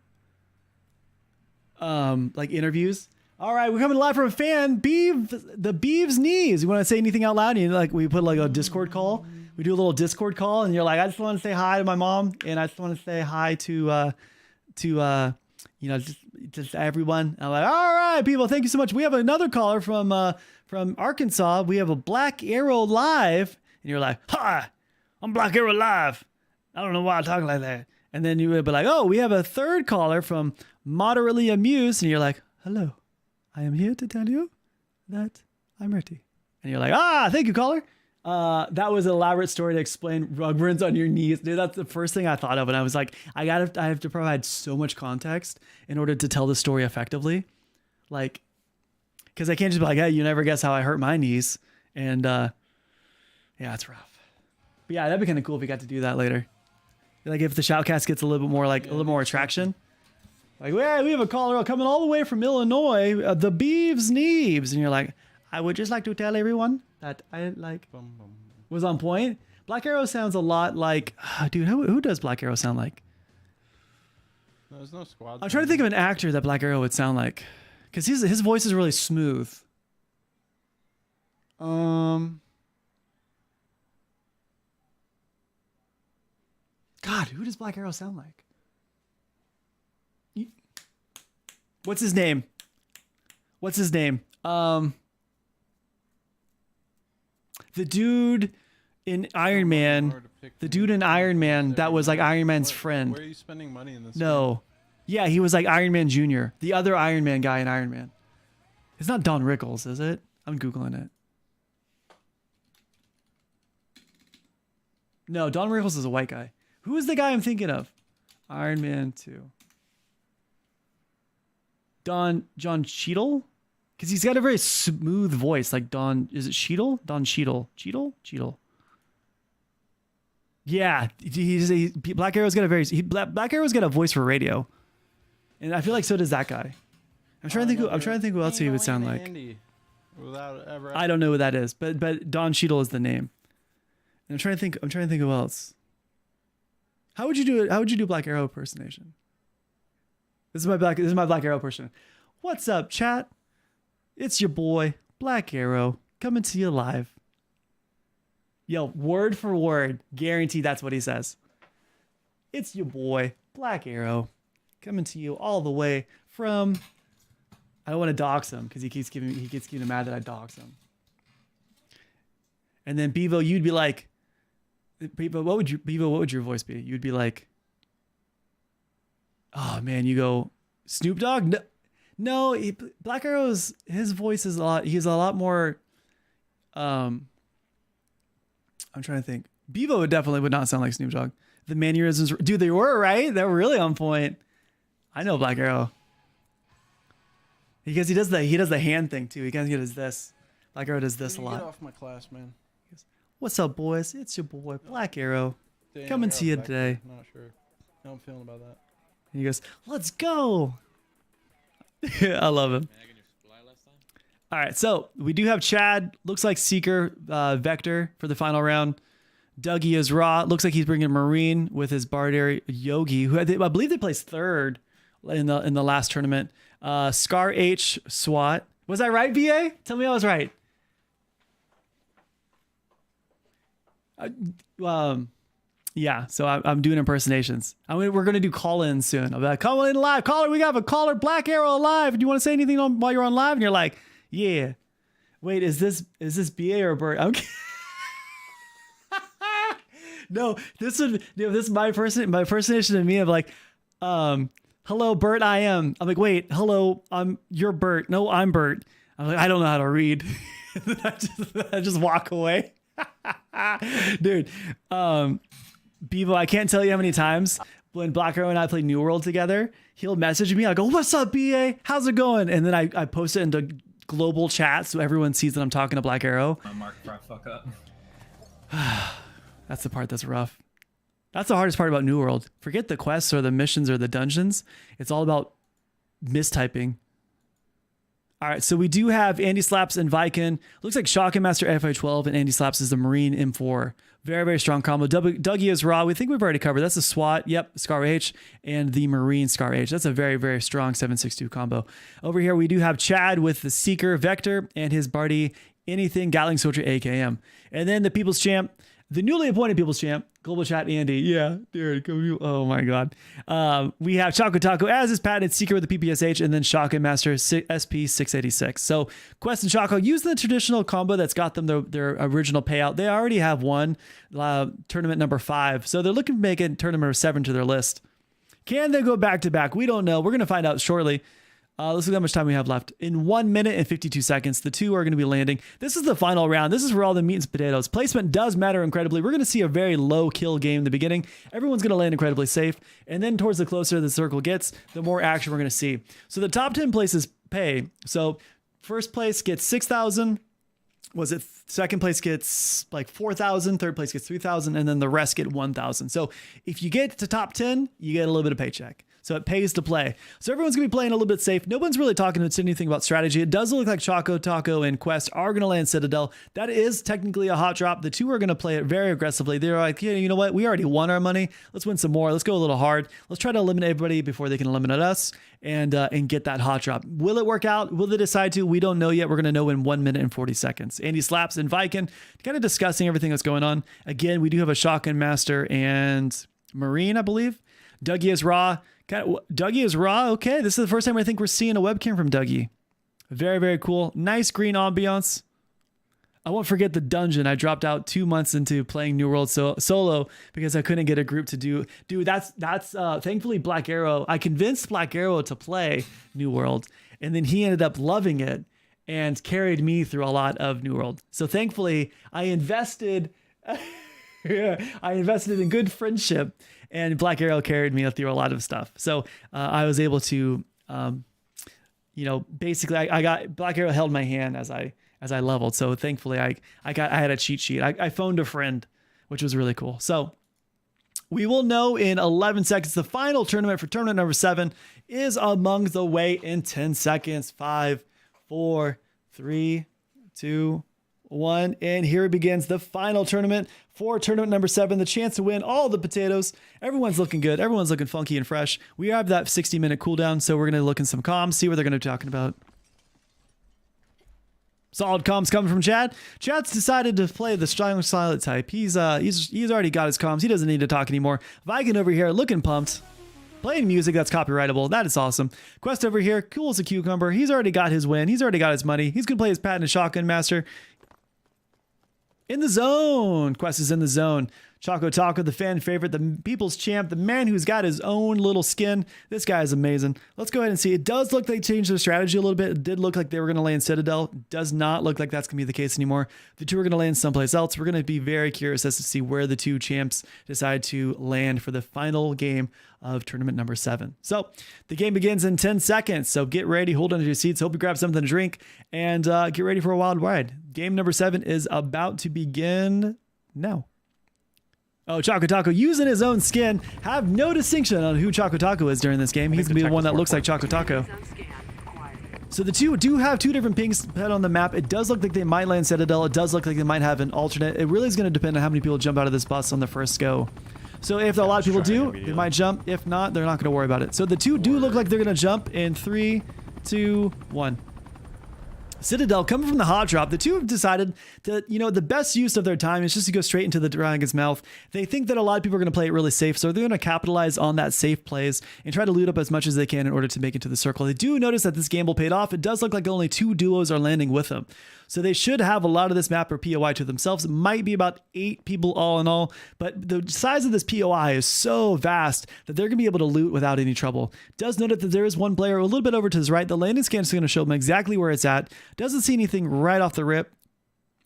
interviews. All right, we're coming live from a fan, the Beeves Knees. You want to say anything out loud? And like we put like a Discord call. We do a little Discord call, and you're like, I just want to say hi to my mom, and I just want to say hi to you know, just everyone. And I'm like, all right, people, thank you so much. We have another caller from Arkansas. We have a Black Arrow Live, and you're like, hi, I'm Black Arrow Live. I don't know why I talk like that. And then you would be like, oh, we have a third caller from Moderately Amused, and you're like, hello, I am here to tell you that I'm Bertie. And you're like, thank you, caller. That was an elaborate story to explain rug burns on your knees. Dude, that's the first thing I thought of. And I was like, I have to provide so much context in order to tell the story effectively. Like, because I can't just be like, hey, you never guess how I hurt my knees. And yeah, it's rough. But yeah, that'd be kind of cool if we got to do that later. Like if the shoutcast gets a little bit more like a little more attraction. Like, yeah, we have a caller coming all the way from Illinois, the Beeves Neebs. And you're like, I would just like to tell everyone that I was on point. Black Arrow sounds a lot like, dude, who does Black Arrow sound like? There's no squad. I'm trying to think of an actor that Black Arrow would sound like, because his voice is really smooth. God, who does Black Arrow sound like? What's his name? The dude in Iron Man. The dude in Iron Man that was like Iron Man's friend. Where are you spending money in this? No. Yeah, he was like Iron Man Jr. The other Iron Man guy in Iron Man. It's not Don Rickles, is it? I'm Googling it. No, Don Rickles is a white guy. Who is the guy I'm thinking of? Iron Man 2. John Cheadle? Because he's got a very smooth voice, like Don. Is it Cheadle? Don Cheadle. Cheadle. Yeah, Black Arrow's got a Black Arrow's got a voice for radio, and I feel like so does that guy. I'm trying to think who else he would sound like. I don't know who that is, but Don Cheadle is the name. And I'm trying to think who else. How would you do it? How would you do Black Arrow impersonation? This is my Black Arrow impersonation. What's up, chat? It's your boy, Black Arrow, coming to you live. Yo, word for word, guarantee that's what he says. It's your boy, Black Arrow, coming to you all the way from. I don't want to dox him because he gets getting mad that I dox him. And then Bevo, you'd be like, Bevo, what would your voice be? You'd be like, oh man, you go Snoop Dogg? No, Black Arrow's his voice is he's a lot more. I'm trying to think. Bevo would not sound like Snoop Dogg. The mannerisms, dude, they were right. They were really on point. I know Black Arrow because he does the hand thing too. He kind of does this. Black Arrow does this a lot. Get off my class, man. What's up, boys? It's your boy Black Arrow coming to you today. Not sure how I'm feeling about that. And he goes, "Let's go." I love him. All right, so we do have Chad. Looks like Seeker, Vector for the final round. Dougie is Raw. Looks like he's bringing Marine with his Bardary Yogi, who I believe they placed third in the last tournament. Scar H SWAT. Was I right, BA? Tell me I was right. Yeah, so I'm doing impersonations. We're going to do call-ins soon. I'll be like, call in live. Caller, we got a caller, Black Arrow live. Do you want to say anything while you're on live? And you're like, yeah. Wait, is this BA or Bert? I'm No, this is my impersonation of me of like, hello, Bert, I am. I'm like, wait, hello, you're Bert. No, I'm Bert. I'm like, I don't know how to read. I just walk away. Dude, Bevo, I can't tell you how many times when Black Arrow and I play New World together, he'll message me. I go, what's up, BA? How's it going? And then I post it into global chat so everyone sees that I'm talking to Black Arrow. Mark, fuck up. That's the part that's rough. That's the hardest part about New World. Forget the quests or the missions or the dungeons. It's all about mistyping. All right, so we do have Andy Slaps and Viking. Looks like Shotgun Master FI12 and Andy Slaps is the Marine M4. Very, very strong combo. Dougie is Raw. We think we've already covered. That's the SWAT. Yep, Scar H and the Marine Scar H. That's a very, very strong 7.62 combo. Over here, we do have Chad with the Seeker Vector and his Barty Anything Gatling Soldier AKM. And then the People's Champ, the newly appointed People's Champ, Global Chat Andy. Yeah, dude. Oh my God. We have Choco Taco as his patented Seeker with the PPSH, and then Shotgun Master SP686. So Quest and Choco using the traditional combo that's got them their original payout. They already have won tournament number 5. So they're looking to make it tournament number 7 to their list. Can they go back to back? We don't know. We're going to find out shortly. Let's look at how much time we have left. In 1 minute and 52 seconds, the two are going to be landing. This is the final round. This is where all the meat and potatoes. Placement does matter incredibly. We're going to see a very low kill game in the beginning. Everyone's going to land incredibly safe. And then towards the closer the circle gets, the more action we're going to see. So the top 10 places pay. So first place gets 6,000. Was it second place gets like 4,000, third place gets 3,000, and then the rest get 1,000. So if you get to top 10, you get a little bit of paycheck. So it pays to play. So everyone's going to be playing a little bit safe. No one's really talking to anything about strategy. It does look like Choco, Taco, and Quest are going to land Citadel. That is technically a hot drop. The two are going to play it very aggressively. They're like, yeah, you know what? We already won our money. Let's win some more. Let's go a little hard. Let's try to eliminate everybody before they can eliminate us and get that hot drop. Will it work out? Will they decide to? We don't know yet. We're going to know in 1 minute and 40 seconds. Andy Slaps and Viking kind of discussing everything that's going on. Again, we do have a Shotgun Master and Marine, I believe. Dougie is Raw. Dougie is Raw. Okay, this is the first time I think we're seeing a webcam from Dougie. Very, very cool. Nice green ambiance. I won't forget the dungeon. I dropped out 2 months into playing New World solo because I couldn't get a group to do. Dude, that's thankfully Black Arrow. I convinced Black Arrow to play New World, and then he ended up loving it and carried me through a lot of New World. So thankfully, I invested. I invested in good friendship. And Black Arrow carried me through a lot of stuff. So I was able to, basically I got Black Arrow held my hand as I leveled. So thankfully I had a cheat sheet. I phoned a friend, which was really cool. So we will know in 11 seconds. The final tournament for tournament number 7 is among the way in 10 seconds. 5, 4, 3, 2, 1. And here it begins, the final tournament for tournament number 7. The chance to win all the potatoes. Everyone's looking good. Everyone's looking funky and fresh. We have that 60-minute cooldown, so we're going to look in some comms, see what they're going to be talking about. Solid comms coming from Chad. Chad's decided to play the strong silent type. He's already got his comms. He doesn't need to talk anymore. Viking over here looking pumped. Playing music that's copyrightable. That is awesome. Quest over here, cool as a cucumber. He's already got his win. He's already got his money. He's going to play his patented Shotgun Master. In the zone. Quest is in the zone. Choco Taco, the fan favorite, the people's champ, the man who's got his own little skin. This guy is amazing. Let's go ahead and see. It does look like they changed their strategy a little bit. It did look like they were going to land Citadel. Does not look like that's going to be the case anymore. The two are going to land someplace else. We're going to be very curious as to see where the two champs decide to land for the final game of tournament number 7. So the game begins in 10 seconds. So get ready, hold on to your seats. Hope you grab something to drink and get ready for a wild ride. Game number 7 is about to begin now. Oh, Choco Taco using his own skin. Have no distinction on who Choco Taco is during this game. He's going to be the one that looks like Choco Taco. So the two do have 2 different pings put on the map. It does look like they might land Citadel. It does look like they might have an alternate. It really is going to depend on how many people jump out of this bus on the first go. So if a lot of people do, they might jump. If not, they're not going to worry about it. So the two do look like they're going to jump in 3, 2, 1. Citadel coming from the hot drop. The two have decided that, the best use of their time is just to go straight into the dragon's mouth. They think that a lot of people are going to play it really safe, so they're going to capitalize on that safe plays and try to loot up as much as they can in order to make it to the circle. They do notice that this gamble paid off. It does look like only 2 duos are landing with them. So they should have a lot of this map or POI to themselves. It might be about 8 people all in all, but the size of this POI is so vast that they're going to be able to loot without any trouble. Does note that there is one player a little bit over to his right. The landing scan is going to show them exactly where it's at. Doesn't see anything right off the rip.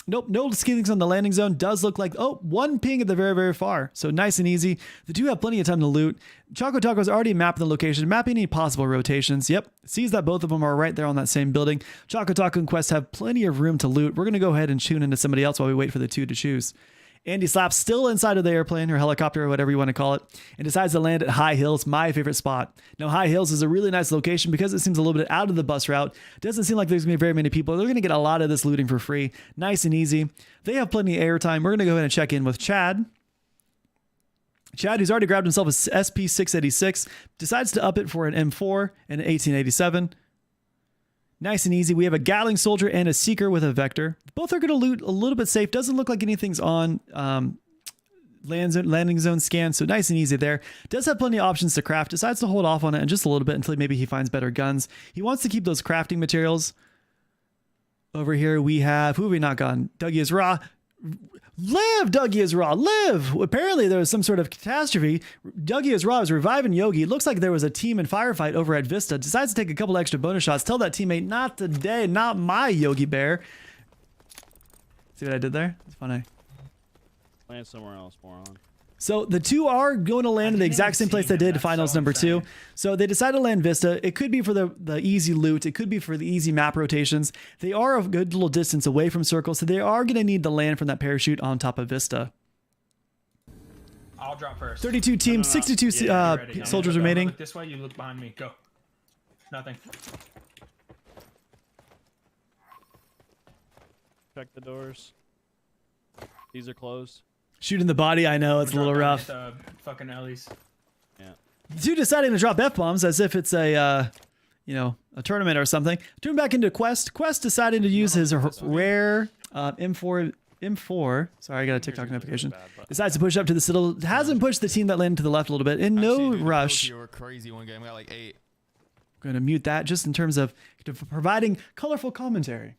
Nope, no skillings on the landing zone. Does look like, 1 ping at the very, very far. So nice and easy. The two have plenty of time to loot. Choco Taco's already mapped the location, mapping any possible rotations. Yep, sees that both of them are right there on that same building. Choco Taco and Quest have plenty of room to loot. We're going to go ahead and tune into somebody else while we wait for the two to choose. Andy Slaps still inside of the airplane or helicopter or whatever you want to call it, and decides to land at High Hills, my favorite spot. Now, High Hills is a really nice location because it seems a little bit out of the bus route. Doesn't seem like there's going to be very many people. They're going to get a lot of this looting for free. Nice and easy. They have plenty of airtime. We're going to go ahead and check in with Chad. Chad, who's already grabbed himself a SP686, decides to up it for an M4 and an 1887. Nice and easy. We have a Gatling Soldier and a Seeker with a Vector. Both are going to loot a little bit safe. Doesn't look like anything's on landing zone scan, so nice and easy there. Does have plenty of options to craft. Decides to hold off on it in just a little bit until maybe he finds better guns. He wants to keep those crafting materials. Over here we have, who have we not gotten? Dougie is Raw. Live, Dougie is Raw, live! Apparently there was some sort of catastrophe. Dougie is Raw is reviving Yogi. It looks like there was a team and firefight over at Vista. Decides to take a couple extra bonus shots. Tell that teammate, not today, not my Yogi Bear. See what I did there? It's funny. Land somewhere else, moron. So the two are going to land in the exact same place they did finals number 2. So they decided to land Vista. It could be for the easy loot. It could be for the easy map rotations. They are a good little distance away from Circle, so they are going to need to land from that parachute on top of Vista. I'll drop first. 32 teams, 62 soldiers remaining. Look this way, you look behind me. Go. Nothing. Check the doors. These are closed. Shooting the body, I know, it's a little rough. Fucking Ellie's. Yeah. Two deciding to drop F-bombs as if it's a, a tournament or something. Turn back into Quest. Quest deciding to use his rare M4. Sorry, I got a TikTok notification. Decides to push up to the Citadel. Hasn't pushed the team that landed to the left a little bit. In no rush. You were crazy one game. We got like 8. I'm going to mute that just in terms of providing colorful commentary.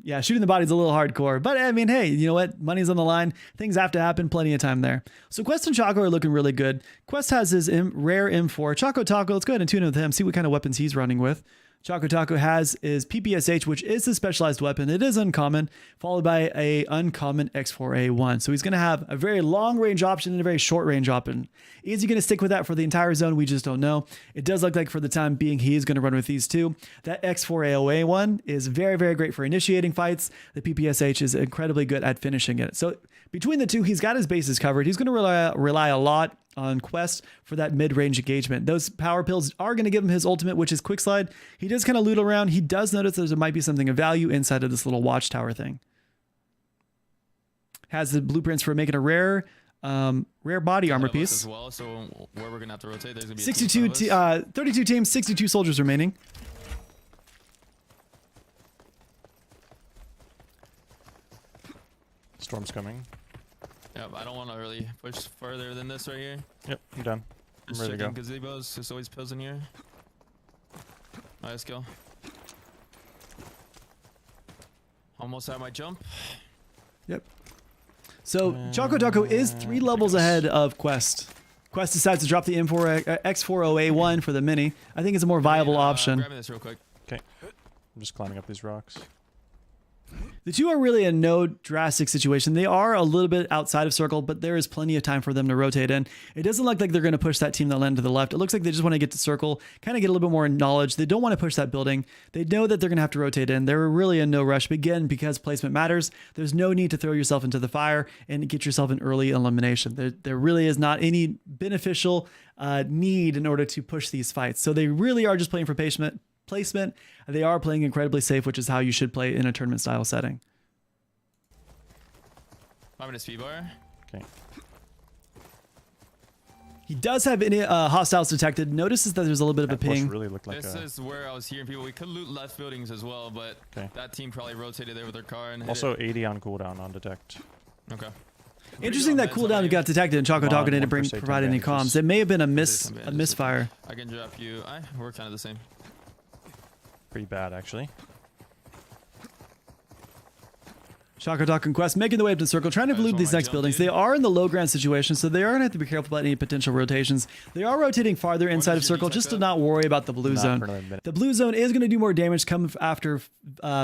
Yeah, shooting the body's a little hardcore, but I mean, hey, you know what? Money's on the line. Things have to happen. Plenty of time there. So Quest and Choco are looking really good. Quest has his rare M4. Choco Taco, let's go ahead and tune in with him, see what kind of weapons he's running with. Choco Taco has his PPSH, which is a specialized weapon. It is uncommon, followed by a uncommon X4A1. So he's going to have a very long range option and a very short range option. Is he going to stick with that for the entire zone? We just don't know. It does look like for the time being, he is going to run with these two. That X4A1 is very, very great for initiating fights. The PPSH is incredibly good at finishing it. So between the two, he's got his bases covered. He's going to rely a lot on Quest for that mid-range engagement. Those power pills are going to give him his ultimate, which is quick slide. He does kind of loot around. He does notice that there might be something of value inside of this little watchtower thing. Has the blueprints for making a rare body armor piece. As well, so where we're gonna have to rotate, there's gonna be 32 teams, 62 soldiers remaining. Storm's coming. Yep, I don't want to really push further than this right here. Yep, I'm done. I'm Just ready to go. checking gazebos. There's always pills in here. Alright, let's go. Almost at my jump. Yep. So Choco Taco is 3 levels ahead of Quest. Quest decides to drop the X40A1 for the mini. I think it's a more viable option. Grab me this real quick. Okay. I'm just climbing up these rocks. The two are really in no drastic situation. They are a little bit outside of circle, but there is plenty of time for them to rotate in. It doesn't look like they're going to push that team that landed to the left. It looks like they just want to get to circle, kind of get a little bit more knowledge. They don't want to push that building. They know that they're going to have to rotate in. They're really in no rush. But again, because placement matters, there's no need to throw yourself into the fire and get yourself an early elimination. There really is not any beneficial need in order to push these fights. So they really are just playing for placement. They are playing incredibly safe, which is how you should play in a tournament style setting. 5 minutes speed bar. Okay. He does have any hostiles detected. Notices that there's a little bit of a ping. Really looked like this is where I was hearing people. We could loot left buildings as well, but that team probably rotated there with their car and also 80 on cooldown on detect. Okay. Interesting that cooldown got detected and Choco Taco didn't provide any comms. It may have been a misfire. I can drop you. We're kind of the same. Pretty bad, actually. Choco Taco and Quest making the way up to the circle, trying to loot these next buildings. They are in the low ground situation, so they are going to have to be careful about any potential rotations. They are rotating farther inside of circle just to not worry about the blue zone. The blue zone is going to do more damage come after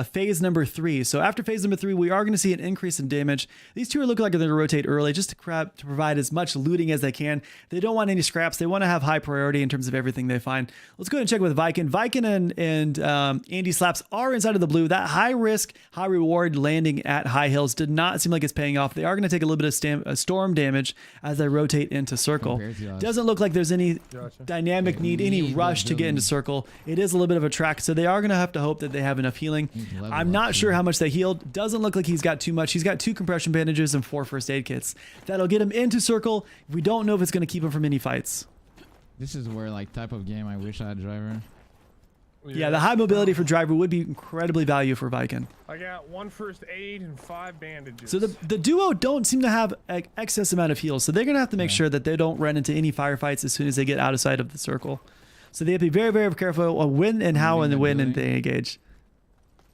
phase number 3. So after phase number 3, we are going to see an increase in damage. These two are looking like they're going to rotate early just to provide as much looting as they can. They don't want any scraps. They want to have high priority in terms of everything they find. Let's go ahead and check with Viking. Viking and Andy Slaps are inside of the blue. That high risk, high reward landing at that high hills did not seem like it's paying off. They are going to take a little bit of storm damage as they rotate into circle. Doesn't look like there's any dynamic need, any rush to get into circle. It is a little bit of a track, so they are going to have to hope that they have enough healing. I'm not sure how much they healed. Doesn't look like he's got too much. He's got 2 compression bandages and 4 first aid kits. That'll get him into circle. We don't know if it's going to keep him from any fights. This is where like type of game I wish I had driver. Yeah, the high mobility for driver would be incredibly valuable for Viking. I got 1 first aid and 5 bandages. So the duo don't seem to have an excess amount of heals, so they're gonna have to make sure that they don't run into any firefights as soon as they get out of sight of the circle. So they have to be very, very careful on when and how and when and they engage.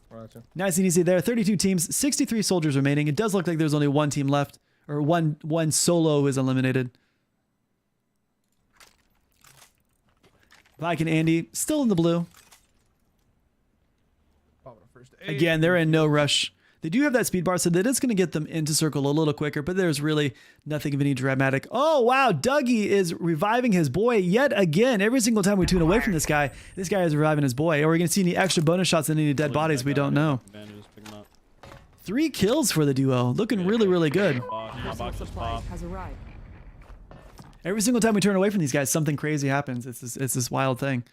Gotcha. Nice and easy there. 32 teams, 63 soldiers remaining. It does look like there's only 1 team left, or one solo is eliminated. Viking Andy still in the blue. Again, they're in no rush. They do have that speed bar, so that is going to get them into circle a little quicker, but there's really nothing of any dramatic. Oh, wow. Dougie is reviving his boy yet again. Every single time we tune away from this guy is reviving his boy. Are we going to see any extra bonus shots and any dead bodies? We don't know. 3 kills for the duo. Looking really, really good. Every single time we turn away from these guys, something crazy happens. It's this wild thing.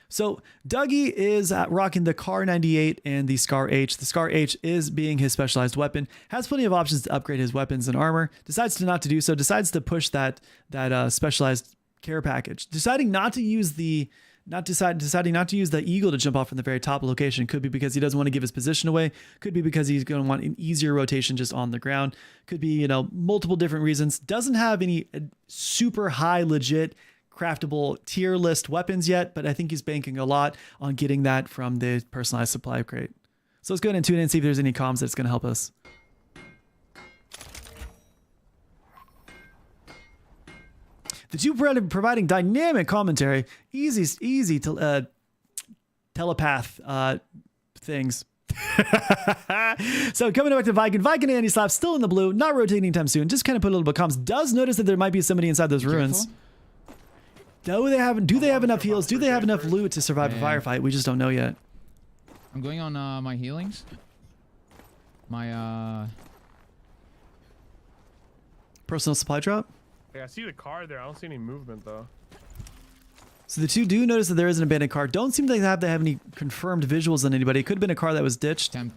So Dougie is rocking the Car 98 and the Scar H. The Scar H is being his specialized weapon. Has plenty of options to upgrade his weapons and armor. Decides to not to do so. Decides to push that specialized care package. Deciding not to use the eagle to jump off from the very top location. Could be because he doesn't want to give his position away. Could be because he's going to want an easier rotation just on the ground. Could be, multiple different reasons. Doesn't have any super high legit craftable tier list weapons yet, but I think he's banking a lot on getting that from the personalized supply crate. So let's go ahead and tune in and see if there's any comms that's going to help us. The two providing dynamic commentary, easy to telepath things. So coming back to Viking and Andy Slap still in the blue, not rotating anytime soon. Just kind of put a little bit of comms. Does notice that there might be somebody inside those ruins. Do they have enough heals? Do they have enough loot to survive a firefight? We just don't know yet. I'm going on my healings. My personal supply drop. Yeah, I see the car there. I don't see any movement though. So the two do notice that there is an abandoned car. Don't seem to have any confirmed visuals on anybody. It could have been a car that was ditched. I'm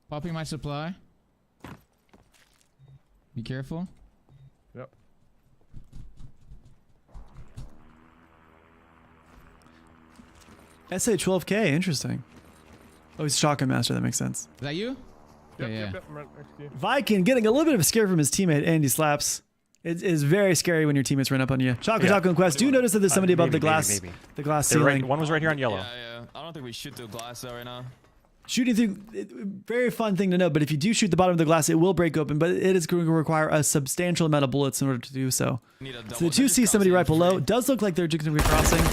popping my supply. Be careful. Yep. SA12K, interesting. Oh, he's Shotgun Master. That makes sense. Is that you? Yep, yeah. Yep, I'm right next to you. Viking getting a little bit of a scare from his teammate Andy Slaps. It is very scary when your teammates run up on you. Choco and Quest, do you notice that there's somebody above the glass? The glass ceiling. One was right here on yellow. Yeah. I don't think we shoot through glass though right now. Shooting through, very fun thing to know, but if you do shoot the bottom of the glass, it will break open, but it is going to require a substantial amount of bullets in order to do so. So the two see somebody right below. Does look like they're just going to be crossing.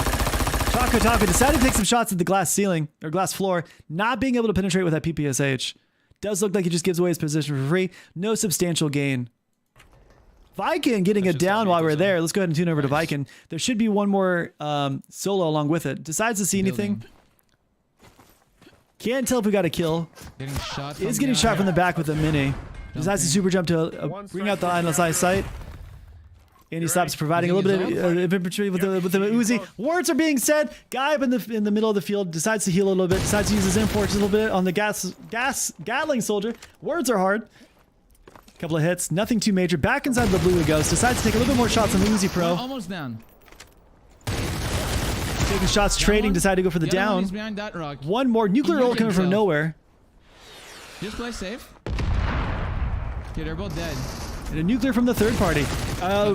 Choco decided to take some shots at the glass ceiling, or glass floor, not being able to penetrate with that PPSH. Does look like he just gives away his position for free. No substantial gain. Viking getting it down while we're there. Let's go ahead and tune over to Viking. There should be one more solo along with it. Decides to see anything. Can't tell if we got a kill. Is getting shot from the back with a mini. Decides to super jump to bring out the line of sight. Andy stops providing a little bit of infantry with the Uzi. Words are being said. Guy up in the middle of the field decides to heal a little bit. Decides to use his imports a little bit on the Gatling soldier. Words are hard. Couple of hits. Nothing too major. Back inside the blue he goes. Decides to take a little bit more shots on the Uzi Pro. Almost down. Taking shots, trading, decide to go for the down. Behind that rock. One more nuclear ult coming from nowhere. Just play safe. Okay, they're both dead. And a nuclear from the third party.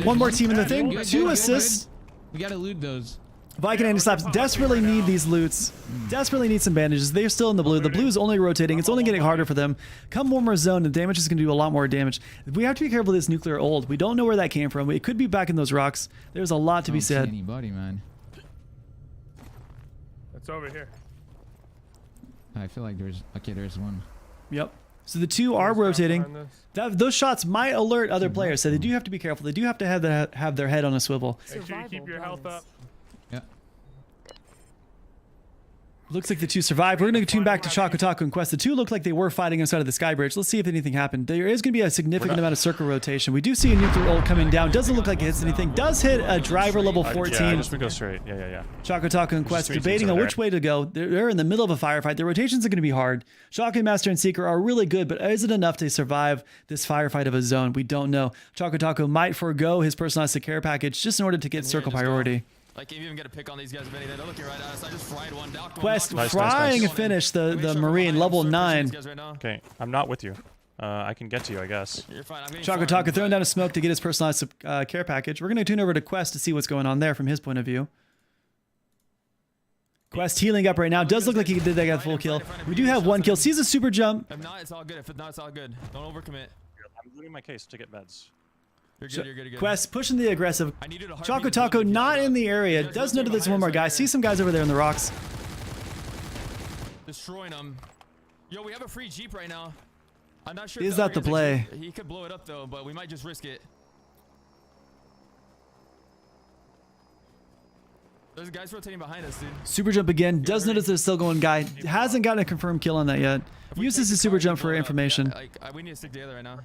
One more team in the thing. Two assists. We gotta loot those. Viking Andy Slaps desperately need these loots. Desperately need some bandages. They're still in the blue. The blue is only rotating. It's only getting harder for them. Come one more zone, the damage is going to do a lot more damage. We have to be careful of this nuclear ult. We don't know where that came from. It could be back in those rocks. There's a lot to be said. Anybody, man. It's over here. I feel like there's one. Yep. So the two are rotating. Those shots might alert other players, so they do have to be careful. They do have to have their head on a swivel. Make sure you keep your health up. Yeah. Looks like the two survived. We're going to tune back to Choco Taco and Quest. The two look like they were fighting inside of the sky bridge. Let's see if anything happened. There is going to be a significant amount of circle rotation. We do see a nuclear ult coming down. Doesn't look like it hits anything. Does hit a driver level 14. Yeah, just go straight. Yeah. Choco Taco and Quest debating on which way to go. They're in the middle of a firefight. Their rotations are going to be hard. Shotgun Master and Seeker are really good, but is it enough to survive this firefight of a zone? We don't know. Choco Taco might forego his personalized care package just in order to get circle priority. Like, can't even get a pick on these guys of anything. They're looking right at us. I just fried one. Quest trying to finish the Marine, level 9. Okay, I'm not with you. I can get to you, I guess. You're fine. Choco Taco throwing down a smoke to get his personalized care package. We're going to tune over to Quest to see what's going on there from his point of view. Quest healing up right now. Does look like he did that full kill. We do have one kill. Sees a super jump. If not, it's all good. If not, it's all good. Don't overcommit. I'm looting my case to get meds. You're good, you're good. Quest pushing the aggressive. Choco Taco not in the area. Does know that there's one more guy. See some guys over there in the rocks. Destroying them. Yo, we have a free Jeep right now. I'm not sure. Is that the play? He could blow it up though, but we might just risk it. There's guys rotating behind us, dude. Super jump again. Does notice there's still going guy. Hasn't gotten a confirmed kill on that yet. Uses his super jump for information. We need to stick together right now.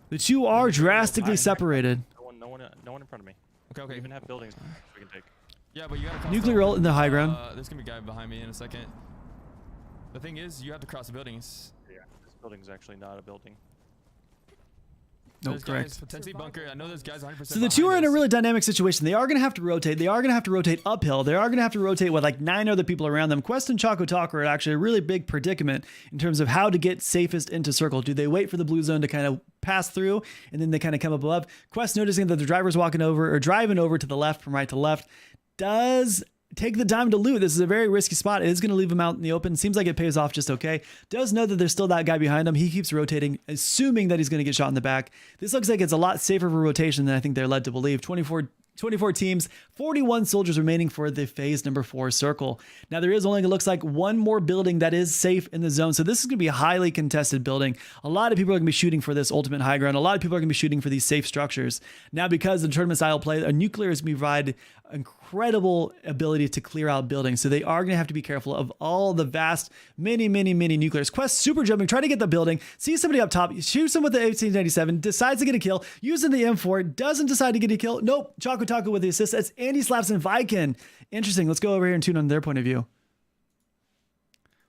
The two are drastically separated. No one in front of me. Okay. We even have buildings we can take. Yeah, but you gotta nuclear ult in the high ground. There's gonna be a guy behind me in a second. The thing is, you have to cross the buildings. Yeah, this building's actually not a building. Nope, correct. Potentially bunker. I know there's guys 100%. So the two are in a really dynamic situation. They are going to have to rotate. They are going to have to rotate uphill. They are going to have to rotate with like 9 other people around them. Quest and Choco Taco are actually a really big predicament in terms of how to get safest into circle. Do they wait for the blue zone to kind of pass through and then they kind of come up above? Quest noticing that the driver's walking over or driving over to the left from right to left. Does take the time to loot. This is a very risky spot. It is going to leave him out in the open. Seems like it pays off just okay. Does know that there's still that guy behind him. He keeps rotating, assuming that he's going to get shot in the back. This looks like it's a lot safer of a rotation than I think they're led to believe. 24 teams, 41 soldiers remaining for the phase number 4 circle. Now there is only, it looks like, one more building that is safe in the zone. So this is going to be a highly contested building. A lot of people are going to be shooting for this ultimate high ground. A lot of people are going to be shooting for these safe structures. Now because of the tournament style play, a nuclear is going to provide incredible ability to clear out buildings. So they are going to have to be careful of all the vast, many nuclears. Quest super jumping, try to get the building, sees somebody up top, shoots him with the 1897, decides to get a kill, using the M4, doesn't decide to get a kill. Nope, Choco Taco with the assist. That's Andy Slaps and Viking. Interesting. Let's go over here and tune on their point of view.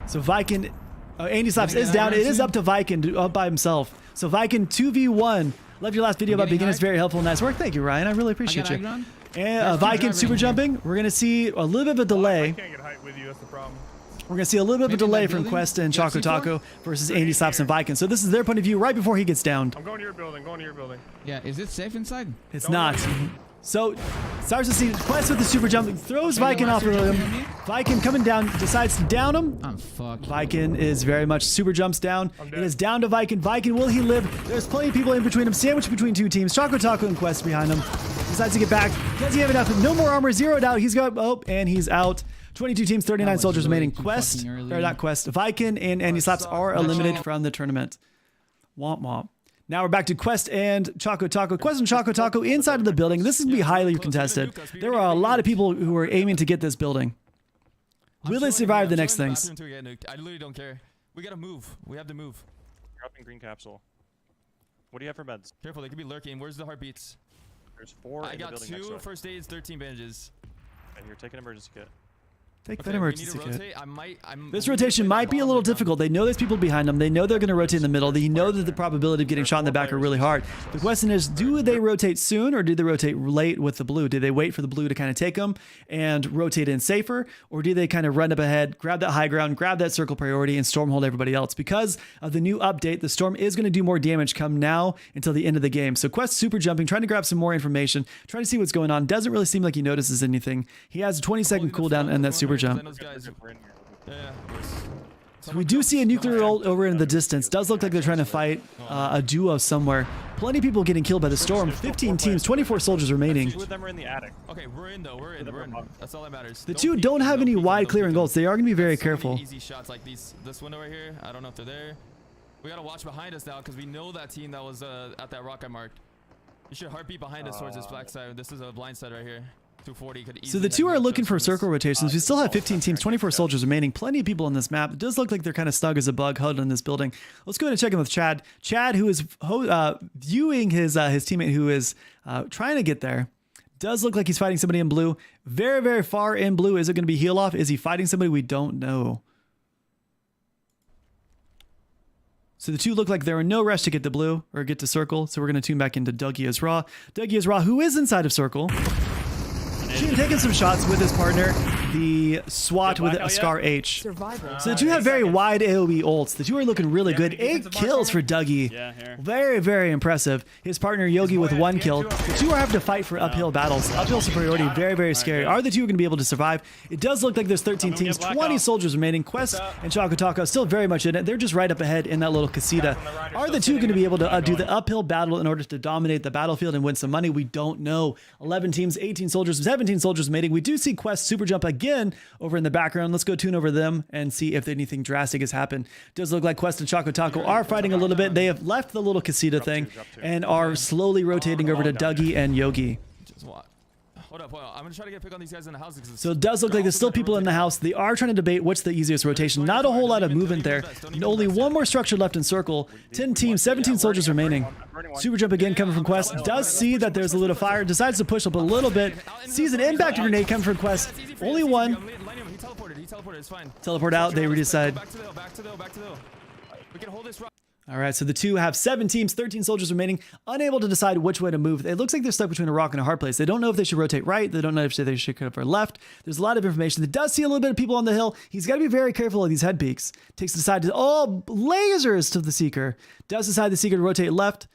So Viking, Andy Slaps is down. It is up to Viking up by himself. So Viking 2v1. Love your last video about beginners. Very helpful. Nice work. Thank you, Ryan. I really appreciate you. And Viking super jumping. We're going to see a little bit of a delay. I can't get height with you. That's the problem. We're going to see a little bit of a delay from Quest and Choco Taco versus Andy Slaps and Viking. So this is their point of view right before he gets downed. I'm going to your building. Yeah, is it safe inside? It's not. So starts to see Quest with the super jump, throws Viking off of him. Viking coming down, decides to down him. I'm fucked. Viking is very much super jumps down. It is down to Viking. Viking, will he live? There's plenty of people in between him, sandwiched between two teams. Choco Taco and Quest behind him. Decides to get back. Does he have enough? No more armor, zeroed out. He's got, and he's out. 22 teams, 39 soldiers remaining. Quest, or not Quest, Viking and Andy Slaps are eliminated from the tournament. Womp womp. Now we're back to Quest and Choco Taco. Quest and Choco Taco inside of the building. This is going to be highly contested. There are a lot of people who are aiming to get this building. Will they survive the next things? I literally don't care. We got to move. We have to move. Dropping green capsule. What do you have for meds? Careful, they could be lurking. Where's the heartbeats? There's 4 I in the got building next 2 door. first aids, 13 bandages. And you're taking emergency kit. Take that emergency kit. Rotate. This rotation might be a little difficult. They know there's people behind them. They know they're going to rotate in the middle. They know that the probability of getting shot in the back are really hard. The question is, do they rotate soon or do they rotate late with the blue? Do they wait for the blue to kind of take them and rotate in safer? Or do they kind of run up ahead, grab that high ground, grab that circle priority, and storm hold everybody else? Because of the new update, the storm is going to do more damage come now until the end of the game. So Quest super jumping, trying to grab some more information, trying to see what's going on. Doesn't really seem like he notices anything. He has a 20-second cooldown and that super jump. So we do see a nuclear ult over in the distance. Does look like they're trying to fight a duo somewhere. Plenty of people getting killed by the storm. 15 teams, 24 soldiers remaining. 2 of them are in the attic. Okay, we're in though. We're in. That's all that matters. The two don't have any wide clearing ults. They are going to be very careful. Easy shots like these. This window right here. I don't know if they're there. We gotta watch behind us now because we know that team that was at that rock I marked. You should heartbeat behind us towards this black side. This is a blind side right here. 240 could So the two are looking for circle rotations. We still have 15 teams, 24 soldiers remaining. Plenty of people on this map. It does look like they're kind of snug as a bug huddled in this building. Let's go ahead and check in with Chad. Chad, who is viewing his teammate who is trying to get there. Does look like he's fighting somebody in blue. Very, very far in blue. Is it going to be heal off? Is he fighting somebody? We don't know. So the two look like they're in no rush to get to blue or get to circle. So we're going to tune back into Dougie as Raw. Dougie as Raw, who is inside of circle. Taking some shots with his partner, the SWAT with a Scar H. So the two have very wide AoE ults. The two are looking really good. 8 kills for Dougie. Very, very impressive. His partner Yogi with 1 kill. The two are having to fight for uphill battles. Uphill superiority, very, very scary. Are the two going to be able to survive? It does look like there's 13 teams, 20 soldiers remaining. Quest and Choco Taco still very much in it. They're just right up ahead in that little casita. Are the two going to be able to do the uphill battle in order to dominate the battlefield and win some money? We don't know. 11 teams, 18 soldiers, 17 soldiers mating. We do see Quest super jump again over in the background. Let's go tune over them and see if anything drastic has happened. Does look like Quest and Choco Taco are fighting a little bit. They have left the little casita thing and are slowly rotating over to Dougie and Yogi. Hold up. I'm gonna try to get a pick on these guys in the house. So it does look like there's still people in the house. They are trying to debate what's the easiest rotation. Not a whole lot of movement there. Only one more structure left in circle. 10 teams, 17 soldiers remaining. Super jump again coming from Quest. Does see that there's a little fire. Decides to push up a little bit. Sees an impact grenade coming from Quest. Only one. He teleported. It's fine. Teleport out. They decide. Back to the hill. We can hold this rock. All right, so the two have 7 teams, 13 soldiers remaining, unable to decide which way to move. It looks like they're stuck between a rock and a hard place. They don't know if they should rotate right. They don't know if they should cut over left. There's a lot of information. They does see a little bit of people on the hill. He's got to be very careful of these head peaks. Takes the side to, lasers to the Seeker. Does decide the Seeker to rotate left.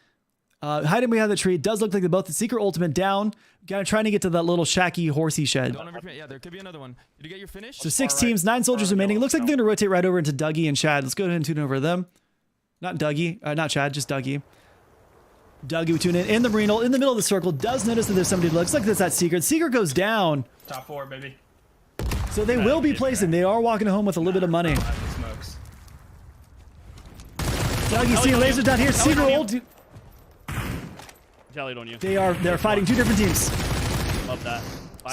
Hiding behind the tree. It does look like they're both the Seeker ultimate down. Kind of trying to get to that little shacky horsey shed. Yeah, there could be another one. Did you get your finish? So 6 teams, 9 soldiers remaining. It looks like they're going to rotate right over into Dougie and Chad. Let's go ahead and tune over them. Not Dougie, not Chad, just Dougie. Dougie, we tune in the Marino, in the middle of the circle. Does notice that there's somebody. Looks like that's that Seeker. Seeker goes down. Top 4, baby. So they will be placing. They are walking home with a little bit of money. Dougie seeing lasers down here. Seeker ult. Jellied on you. They're fighting 2 different teams. Love that.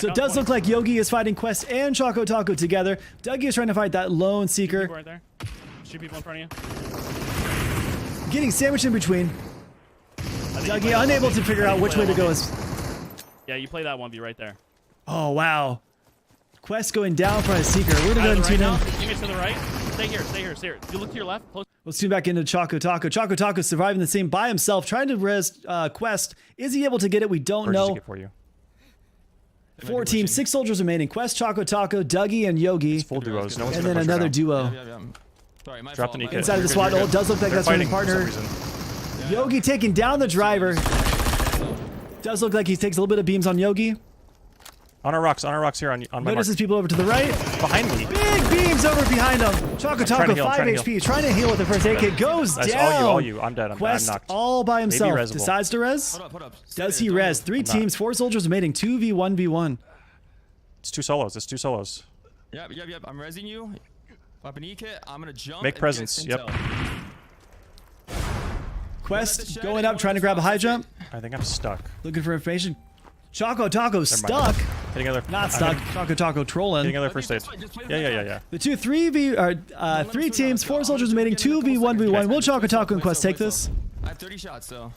So it does look like Yogi is fighting Quest and Choco Taco together. Dougie is trying to fight that lone Seeker. Right there. 2 people in front of you. Getting sandwiched in between. Dougie unable to figure out which way to go. Yeah, you play that 1v right there. Oh, wow. Quest going down for a Seeker. We're going to go and tune in. Teammates to the right. Stay here. You look to your left. Close. Let's tune back into Choco Taco. Choco Taco surviving the scene by himself, trying to res Quest. Is he able to get it? We don't know. For you. 4 teams, 6 soldiers remaining. Quest, Choco Taco, Dougie, and Yogi. It's full duos. No one's and then another duo. Sorry, my Drop fault. the knee Inside of the SWAT ult. Does look like that's from his partner. Yogi taking down the driver. Does look like he takes a little bit of beams on Yogi. On our rocks here on my Notices mark. people over to the right. Behind me. Big beams over behind him. Choco Taco, 5 HP. Trying to heal with the first aid kit. Goes That's down. all you. I'm dead. I'm Quest knocked. all by himself. Maybe Decides to res. Hold up. Does he res? 3 teams, 4 soldiers remaining. 2v1v1. It's 2 solos. It's 2 solos. Yep. I'm resing you. Pop an E-kit. I'm going to jump. Make presence. Yep. Quest going up, trying to grab a high jump. I think I'm stuck. Looking for information. Choco Taco stuck. Hitting other. Not stuck. Choco Taco trolling. Getting other first aid. Yeah. The 3 teams, 4 soldiers remaining. 2v1v1. Will Choco Taco and Quest take this? I have 30 shots, so.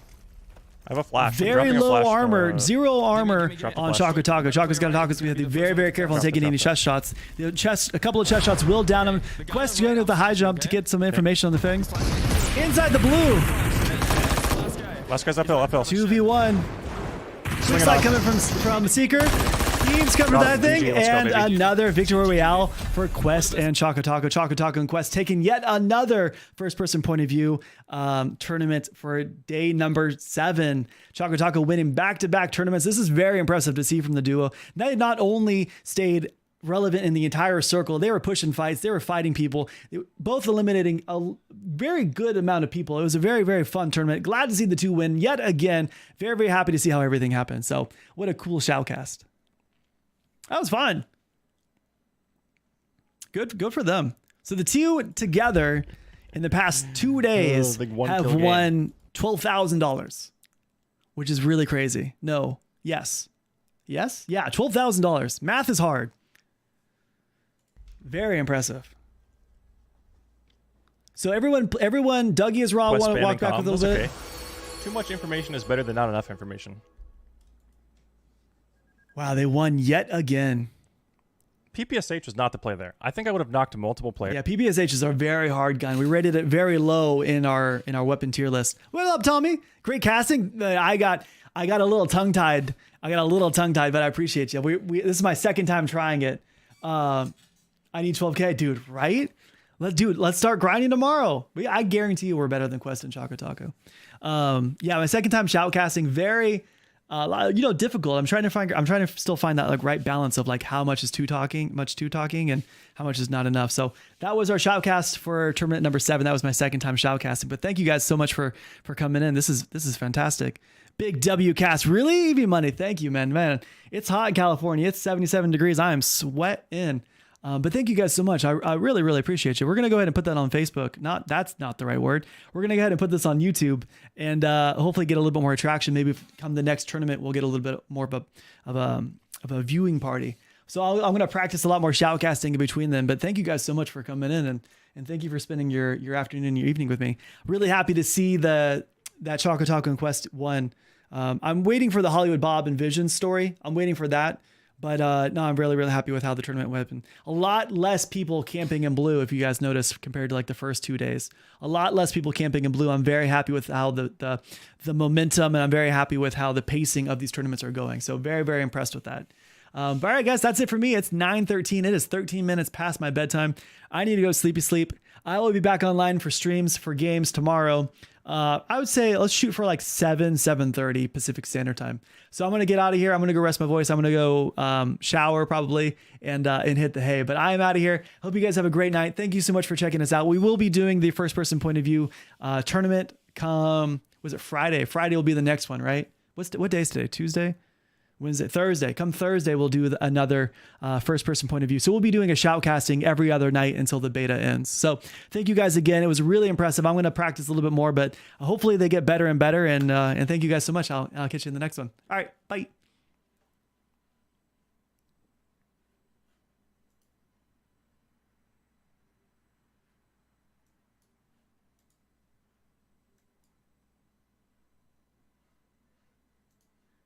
I have a flash. Very low armor, 0 armor on Choco Taco. Choco's got to talk, so we have to be very, very careful on taking any chest shots. A couple of chest shots will down him. Quest going with the high jump to get some information on the things. Inside the blue. Last guy's uphill. 2v1. Looks like coming from the Seeker. Teams cover that thing, and another victory royale for Quest and Choco Taco. Choco Taco and Quest taking yet another first-person point of view tournament for day number 7. Choco Taco winning back-to-back tournaments. This is very impressive to see from the duo. They not only stayed relevant in the entire circle, they were pushing fights, they were fighting people, both eliminating a very good amount of people. It was a very, very fun tournament. Glad to see the 2 win yet again. Very, very happy to see how everything happened. So what a cool shoutcast. That was fun. Good for them. So the 2 together in the past 2 days have won $12,000, which is really crazy. Yes, Yes? Yeah, $12,000. Math is hard. Very impressive. So everyone, Dougie is raw. Quest Want to walk spamming back a comms, little that's bit? okay. Too much information is better than not enough information. Wow, they won yet again. PPSH was not the play there. I think I would have knocked multiple players. Yeah, PPSH is a very hard gun. We rated it very low in our weapon tier list. What up, Tommy? Great casting. I got a little tongue tied. But I appreciate you. This is my second time trying it. I need 12K, dude. Right? Let's start grinding tomorrow. I guarantee you we're better than Quest and Choco Taco. Yeah, my second time shoutcasting. Very. Difficult. I'm trying to still find that like right balance of like how much is too talking, and how much is not enough. So that was our shoutcast for tournament number 7. That was my second time shoutcasting. But thank you guys so much for coming in. This is fantastic. Big W cast, really EV money. Thank you, man. Man, it's hot in California. It's 77 degrees. I am sweating. But thank you guys so much. I really, really appreciate you. We're going to go ahead and put that on Facebook. That's not the right word. We're going to go ahead and put this on YouTube and hopefully get a little bit more traction. Maybe come the next tournament, we'll get a little bit more of a viewing party. So I'm going to practice a lot more shoutcasting in between them. But thank you guys so much for coming in and thank you for spending your afternoon and your evening with me. Really happy to see that Choco Taco and Quest 1. I'm waiting for the Hollywood Bob and Vision story. I'm waiting for that. But no, I'm really, really happy with how the tournament went. And a lot less people camping in blue, if you guys notice, compared to like the first 2 days. A lot less people camping in blue. I'm very happy with how the momentum, and I'm very happy with how the pacing of these tournaments are going. So very, very impressed with that. But all right, guys, that's it for me. It's 9:13. It is 13 minutes past my bedtime. I need to go sleep. I will be back online for streams, for games tomorrow. I would say let's shoot for like 7:30 Pacific Standard Time. So I'm going to get out of here. I'm going to go rest my voice. I'm going to go shower probably and hit the hay. But I am out of here. Hope you guys have a great night. Thank you so much for checking us out. We will be doing the first person point of view tournament was it Friday? Friday will be the next one, right? What day is today? Tuesday? Wednesday, Thursday. Come Thursday, we'll do another first person point of view. So we'll be doing a shoutcasting every other night until the beta ends. So thank you guys again. It was really impressive. I'm going to practice a little bit more, but hopefully they get better and better. And thank you guys so much. I'll catch you in the next one. All right. Bye.